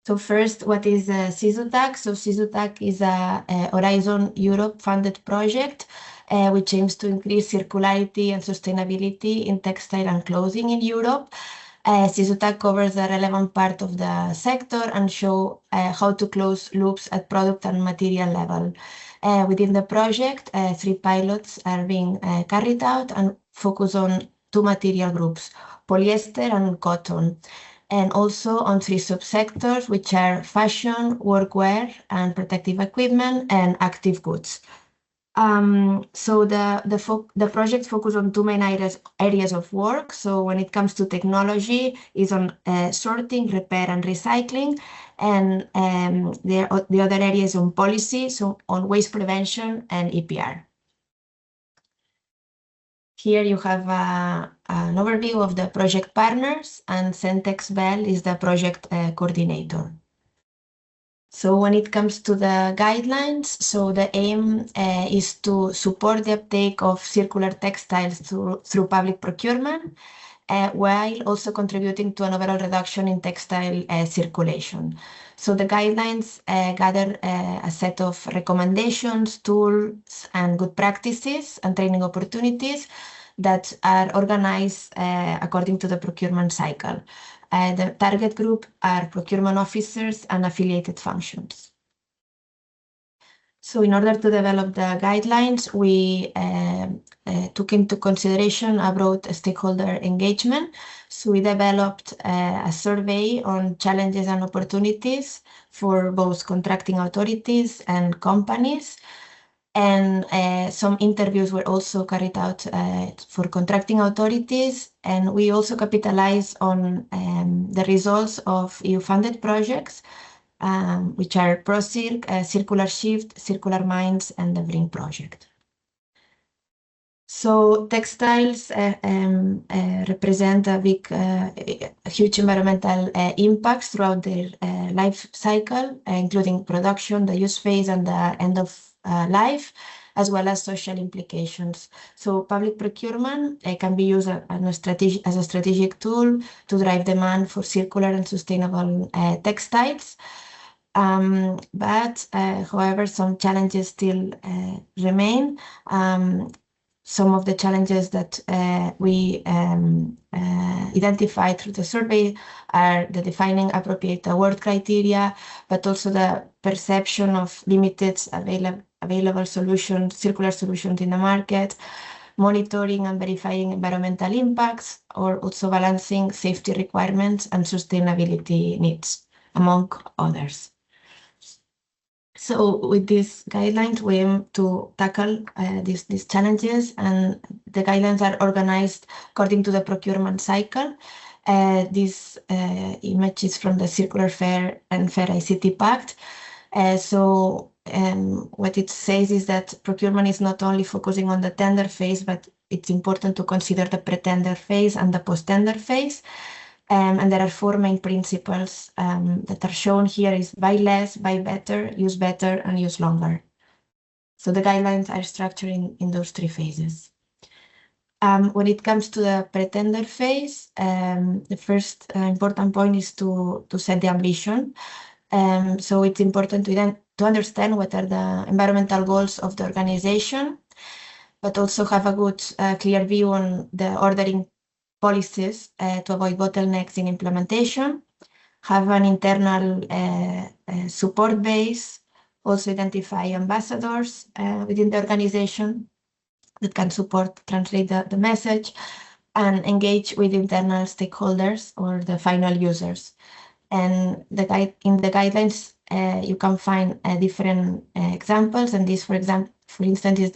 So first, what is CISUTAC? So CISUTAC is a Horizon Europe funded project which aims to increase circularity and sustainability in textile and clothing in Europe. CISUTAC covers the relevant part of the sector and show how to close loops at product and material level. Within the project, 3 pilots are being carried out and focus on 2 material groups, polyester and cotton, and also on 3 subsectors, which are fashion, workwear, and protective equipment, and active goods. So the project focus on 2 main areas of work. So when it comes to technology, is on sorting, repair, and recycling, and the other area is on policy, so on waste prevention and EPR. Here you have an overview of the project partners, and Centex Bell is the project coordinator. So when it comes to the guidelines, so the aim is to support the uptake of circular textiles through public procurement, while also contributing to an overall reduction in textile circulation. So the guidelines gather a set of recommendations, tools, and good practices and training opportunities that are organized according to the procurement cycle. The target group are procurement officers and affiliated functions. So in order to develop the guidelines, we took into consideration a broad stakeholder engagement. So we developed a survey on challenges and opportunities for both contracting authorities and companies. And some interviews were also carried out for contracting authorities. And we also capitalized on the results of EU-funded projects, which are ProCirc, Circular Shift, Circular Minds, and the BRING project. So textiles represent a huge environmental impacts throughout their life cycle, including production, the use phase, and the end of life, as well as social implications. So public procurement can be used as a strategic tool to drive demand for circular and sustainable textiles. But however, some challenges still remain. Some of the challenges that we identified through the survey are the defining appropriate award criteria, but also the perception of limited available solutions, circular solutions in the market, monitoring and verifying environmental impacts, or also balancing safety requirements and sustainability needs, among others. So with these guidelines, we aim to tackle these challenges, and the guidelines are organized according to the procurement cycle. This image is from the Circular Fair and Fair ICT Pact. What it says is that procurement is not only focusing on the tender phase, but it's important to consider the pre-tender phase and the post-tender phase. And there are 4 main principles that are shown here: is buy less, buy better, and use longer. So the guidelines are structured in those 3 phases. When it comes to the pre-tender phase, the first important point is to set the ambition. So it's important to understand what are the environmental goals of the organization, but also have a good, clear view on the ordering policies to avoid bottlenecks in implementation, have an internal support base, also identify ambassadors within the organization that can translate the message, and engage with internal stakeholders or the final users. And in the guidelines, you can find different examples, and this, for instance, is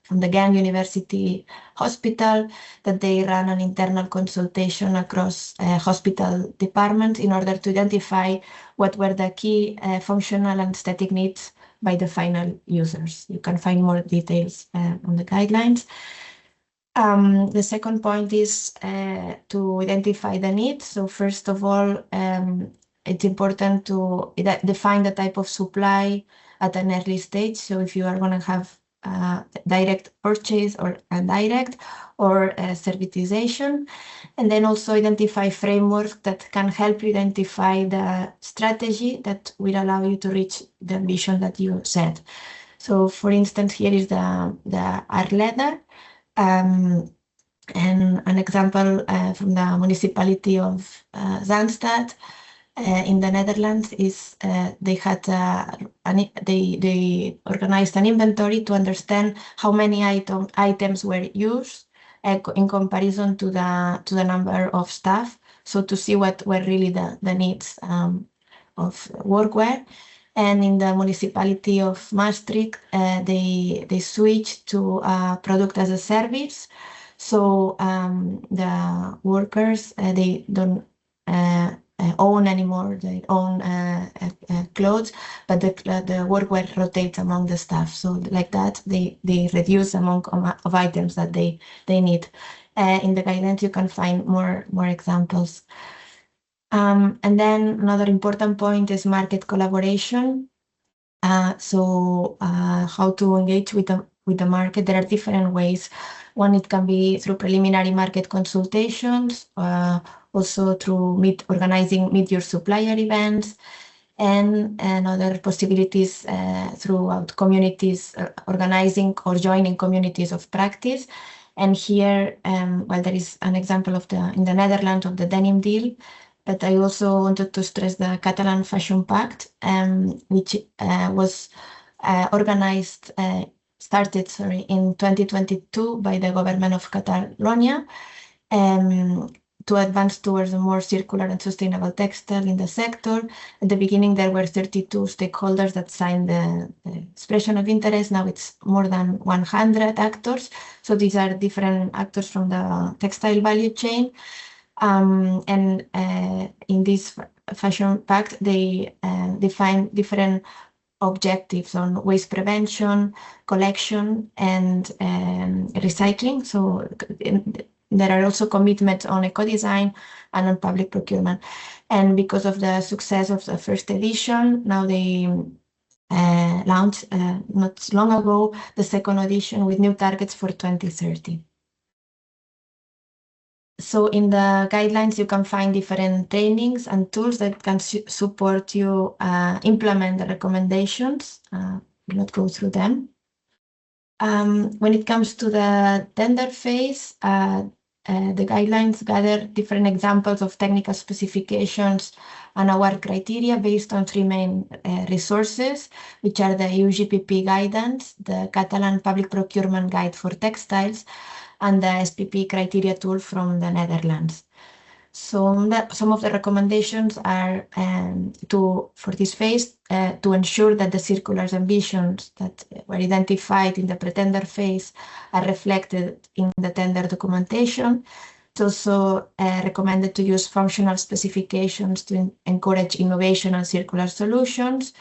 from the Ghent University Hospital, that they run an internal consultation across hospital departments in order to identify what were the key functional and aesthetic needs by the final users. You can find more details on the guidelines. The second point is to identify the needs. So first of all, it's important to define the type of supply at an early stage. So if you are going to have direct purchase or indirect, or servitization, and then also identify frameworks that can help you identify the strategy that will allow you to reach the ambition that you set. So for instance, here is the art leather. And an example from the municipality of Zaanstad in the Netherlands is they organized an inventory to understand how many items were used in comparison to the number of staff, so to see what were really the needs of workwear. And in the municipality of Maastricht, they switched to product as a service. So the workers, they don't own anymore their own clothes, but the workwear rotates among the staff. So like that, they reduce the amount of items that they need. In the guidance, you can find more examples. And then another important point is market collaboration. So how to engage with the market. There are different ways. One, it can be through preliminary market consultations, also through organizing mid-year supplier events, and other possibilities throughout communities, organizing or joining communities of practice. And here, well, there is an example of in the Netherlands of the denim deal, but I also wanted to stress the Catalan Fashion Pact, which was started in 2022 by the government of Catalonia to advance towards a more circular and sustainable textile in the sector. At the beginning, there were 32 stakeholders that signed the expression of interest. Now it's more than 100 actors. So these are different actors from the textile value chain. And in this Fashion Pact, they define different objectives on waste prevention, collection, and recycling. So there are also commitments on eco-design and on public procurement. And because of the success of the first edition, now they launched not long ago the second edition with new targets for 2030. So in the guidelines, you can find different trainings and tools that can support you implement the recommendations. We'll not go through them. When it comes to the tender phase, the guidelines gather different examples of technical specifications and award criteria based on three main resources, which are the EU GPP guidance, the Catalan Public Procurement Guide for Textiles, and the SPP criteria tool from the Netherlands. So some of the recommendations are for this phase to ensure that the circular ambitions that were identified in the pretender phase are reflected in the tender documentation. It's also recommended to use functional specifications to encourage innovation and circular solutions.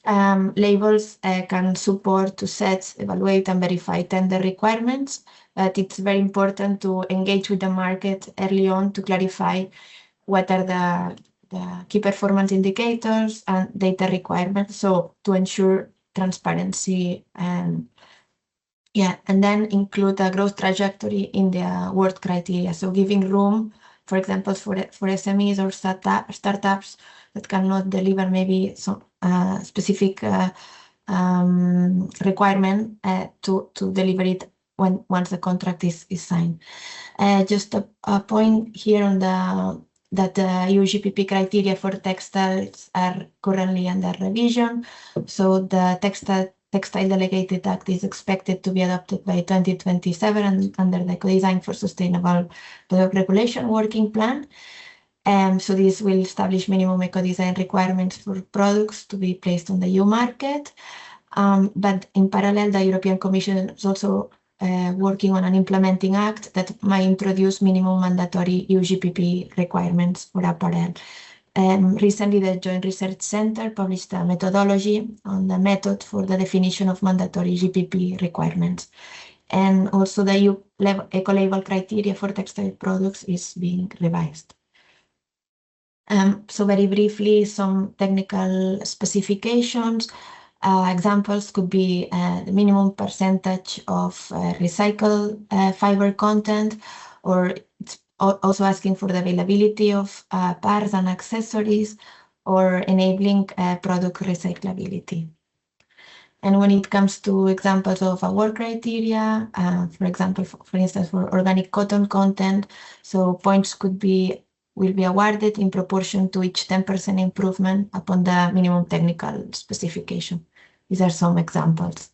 Labels can support to set, evaluate, and verify tender requirements. But it's very important to engage with the market early on to clarify what are the key performance indicators and data requirements, so to ensure transparency and then include a growth trajectory in the award criteria. So giving room, for example, for SMEs or startups that cannot deliver maybe some specific requirement to deliver it once the contract is signed. Just a point here on that the EU GPP criteria for textiles are currently under revision. So the Textile Delegated Act is expected to be adopted by 2027 and under the Eco-Design for Sustainable Product Regulation Working Plan. So this will establish minimum eco-design requirements for products to be placed on the EU market. But in parallel, the European Commission is also working on an implementing act that might introduce minimum mandatory EU GPP requirements for apparel. Recently, the Joint Research Center published a methodology on the method for the definition of mandatory GPP requirements. And also the EU eco-label criteria for textile products is being revised. So very briefly, some technical specifications. Examples could be the minimum percentage of recycled fiber content, or it's also asking for the availability of parts and accessories, or enabling product recyclability. And when it comes to examples of award criteria, for example, for instance, for organic cotton content, so points will be awarded in proportion to each 10% improvement upon the minimum technical specification. These are some examples.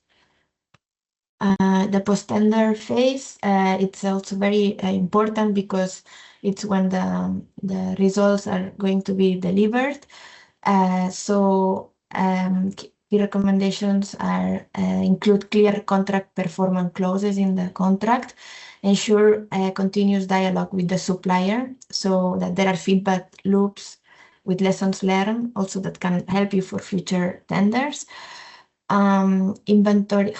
The post-tender phase, it's also very important because it's when the results are going to be delivered. Key recommendations are include clear contract performance clauses in the contract, ensure continuous dialogue with the supplier so that there are feedback loops with lessons learned also that can help you for future tenders. Have inventory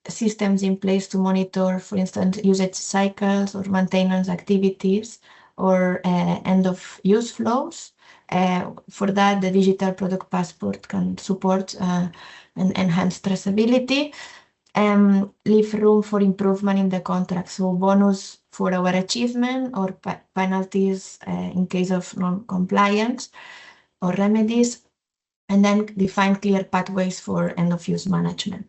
systems in place to monitor, for instance, usage cycles or maintenance activities or end-of-use flows. For that, the digital product passport can support and enhance traceability. Leave room for improvement in the contract, so bonus for our achievement or penalties in case of non-compliance or remedies, and then define clear pathways for end-of-use management.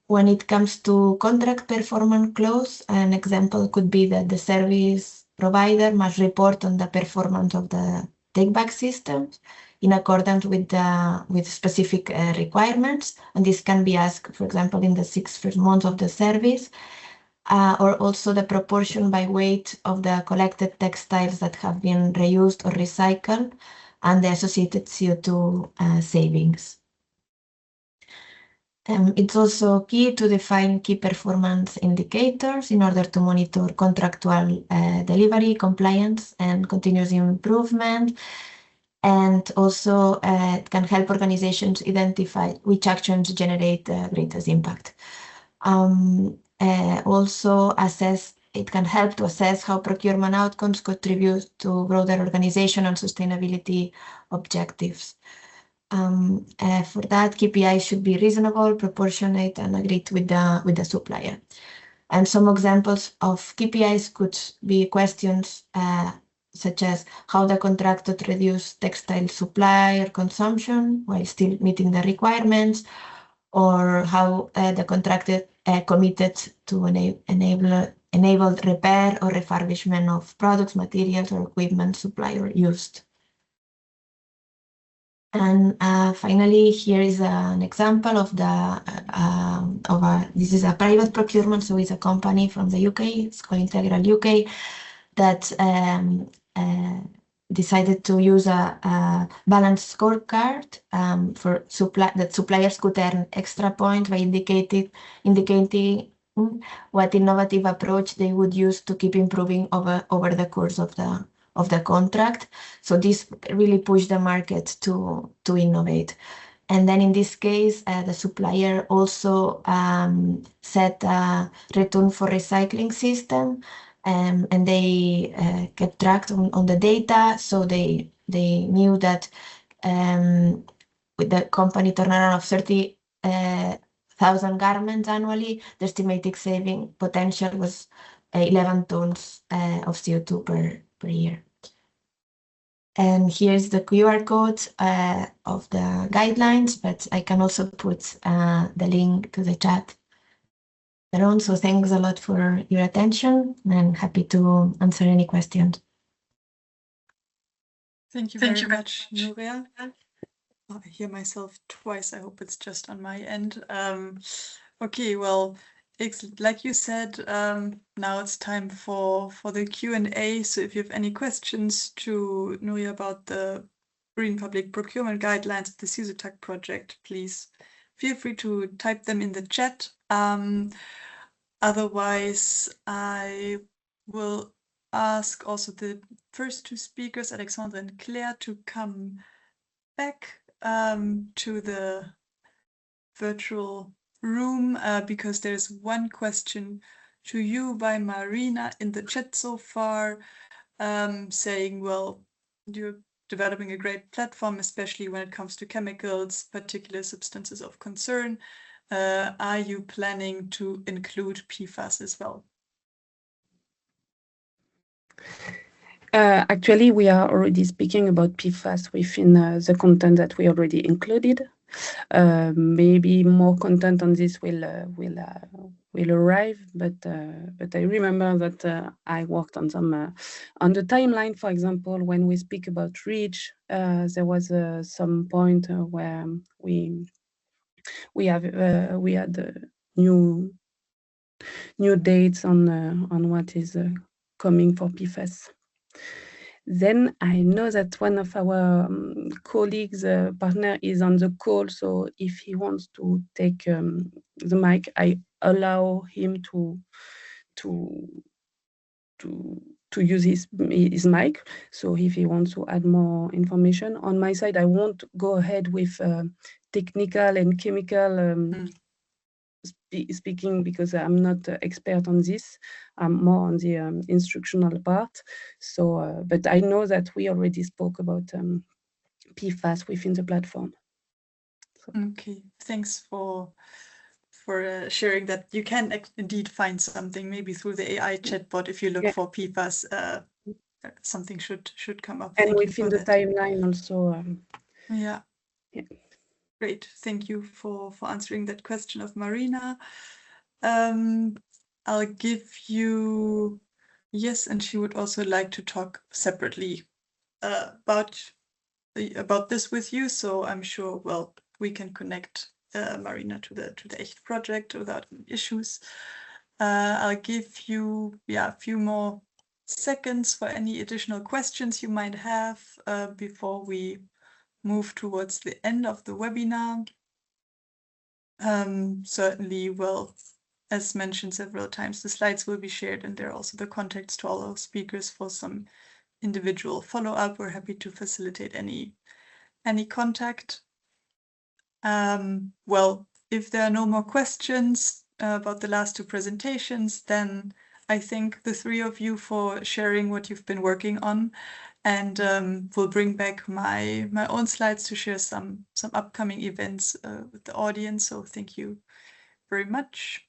When it comes to contract performance clause, an example could be that the service provider must report on the performance of the take-back systems in accordance with specific requirements, and this can be asked, for example, in the 6 first months of the service, or also the proportion by weight of the collected textiles that have been reused or recycled, and the associated CO2 savings. It's also key to define key performance indicators in order to monitor contractual delivery, compliance, and continuous improvement. And also it can help organizations identify which actions generate the greatest impact. Also it can help to assess how procurement outcomes contribute to broader organization and sustainability objectives. For that, KPIs should be reasonable, proportionate, and agreed with the supplier. And some examples of KPIs could be questions such as how the contractor reduced textile supply or consumption while still meeting the requirements, or how the contractor committed to enable repair or refurbishment of products, materials, or equipment supplier used. And finally, here is an example of this is a private procurement, so it's a company from the UK, it's called Integral UK, that decided to use a balanced scorecard that suppliers could earn extra points by indicating what innovative approach they would use to keep improving over the course of the contract. So this really pushed the market to innovate. And then in this case, the supplier also set a return for recycling system, and they kept track on the data. So they knew that with the company turnaround of 30,000 garments annually, the estimated saving potential was 11 tons of CO2 per year. And here's the QR code of the guidelines, but I can also put the link to the chat. So thanks a lot for your attention, and I'm happy to answer any questions. Thank you very much, Núria. I hear myself twice. I hope it's just on my end. Okay, well, like you said, now it's time for the Q&A. So if you have any questions to Núria about the Green Public Procurement Guidelines of the CISUTAC project, please feel free to type them in the chat. Otherwise, I will ask also the first two speakers, Alexandre and Claire, to come back to the virtual room because there's one question to you by Marina in the chat so far, saying, well, you're developing a great platform, especially when it comes to chemicals, particular substances of concern. Are you planning to include PFAS as well? Actually, we are already speaking about PFAS within the content that we already included. Maybe more content on this will arrive, but I remember that I worked on some on the timeline. For example, when we speak about REACH, there was some point where we had new dates on what is coming for PFAS. Then I know that one of our colleagues, partner, is on the call. So if he wants to take the mic, I allow him to use his mic. So if he wants to add more information on my side, I won't go ahead with technical and chemical speaking, because I'm not expert on this. I'm more on the instructional part. So, but I know that we already spoke about PFAS within the platform. So. Okay, thanks for sharing that. You can indeed find something maybe through the AI chatbot. If you look for PFAS, something should come up. And within the timeline also. Yeah. Great, thank you for answering that question of Marina. I'll give you, yes, and she would also like to talk separately about this with you. So I'm sure, well, we can connect Marina to the ECHT project without issues. I'll give you a few more seconds for any additional questions you might have before we move towards the end of the webinar. Certainly, well, as mentioned several times, the slides will be shared, and there are also the contacts to all our speakers for some individual follow-up. We're happy to facilitate any contact. Well, if there are no more questions about the last two presentations, then I thank the three of you for sharing what you've been working on, and we'll bring back my own slides to share some upcoming events with the audience. So thank you very much.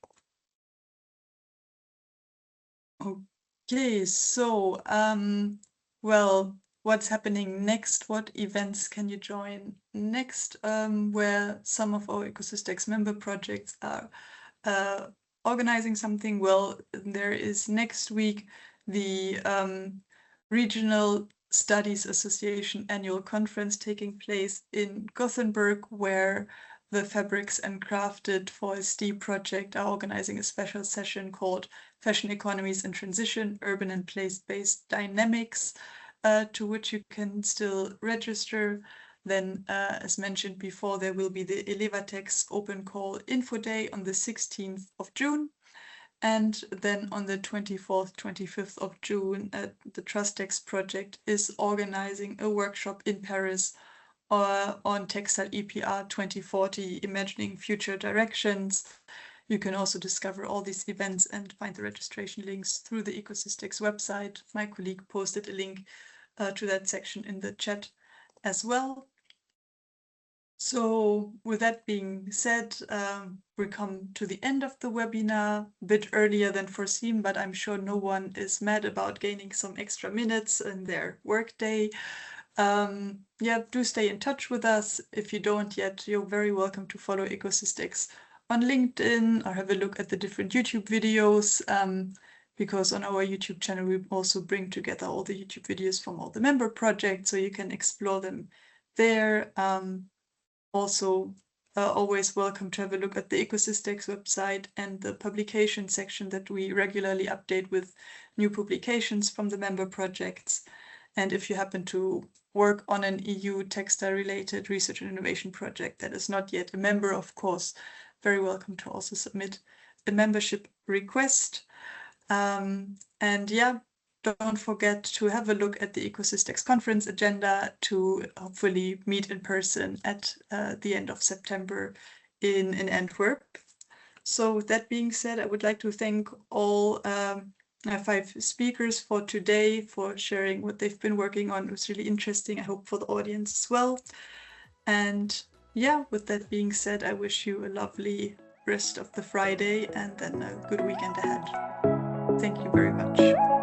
Okay, so well, what's happening next? What events can you join next? Where some of our ECOSYSTEX member projects are organizing something. Well, there is next week the Regional Studies Association annual conference taking place in Gothenburg, where the Fabrics and Crafted for SD project are organizing a special session called Fashion Economies in Transition, Urban and Place-Based Dynamics, to which you can still register. Then, as mentioned before, there will be the ELEVATEX Open Call Info Day on the 16th of June. And then on the 24th, 25th of June, the TRUSTEX project is organizing a workshop in Paris on Textile EPR 2040, Imagining Future Directions. You can also discover all these events and find the registration links through the ECOSYSTEX website. My colleague posted a link to that section in the chat as well. So with that being said, we come to the end of the webinar, a bit earlier than foreseen, but I'm sure no one is mad about gaining some extra minutes in their workday. Yeah, do stay in touch with us. If you don't yet, you're very welcome to follow ECOSYSTEX on LinkedIn or have a look at the different YouTube videos, because on our YouTube channel, we also bring together all the YouTube videos from all the member projects, so you can explore them there. Also, always welcome to have a look at the ECOSYSTEX website and the publication section that we regularly update with new publications from the member projects. And if you happen to work on an EU textile-related research and innovation project that is not yet a member, of course, very welcome to also submit a membership request. And yeah, don't forget to have a look at the ECOSYSTEX conference agenda to hopefully meet in person at the end of September in Antwerp. So with that being said, I would like to thank all 5 speakers for today for sharing what they've been working on. It was really interesting, I hope, for the audience as well. And yeah, with that being said, I wish you a lovely rest of the Friday and then a good weekend ahead. Thank you very much.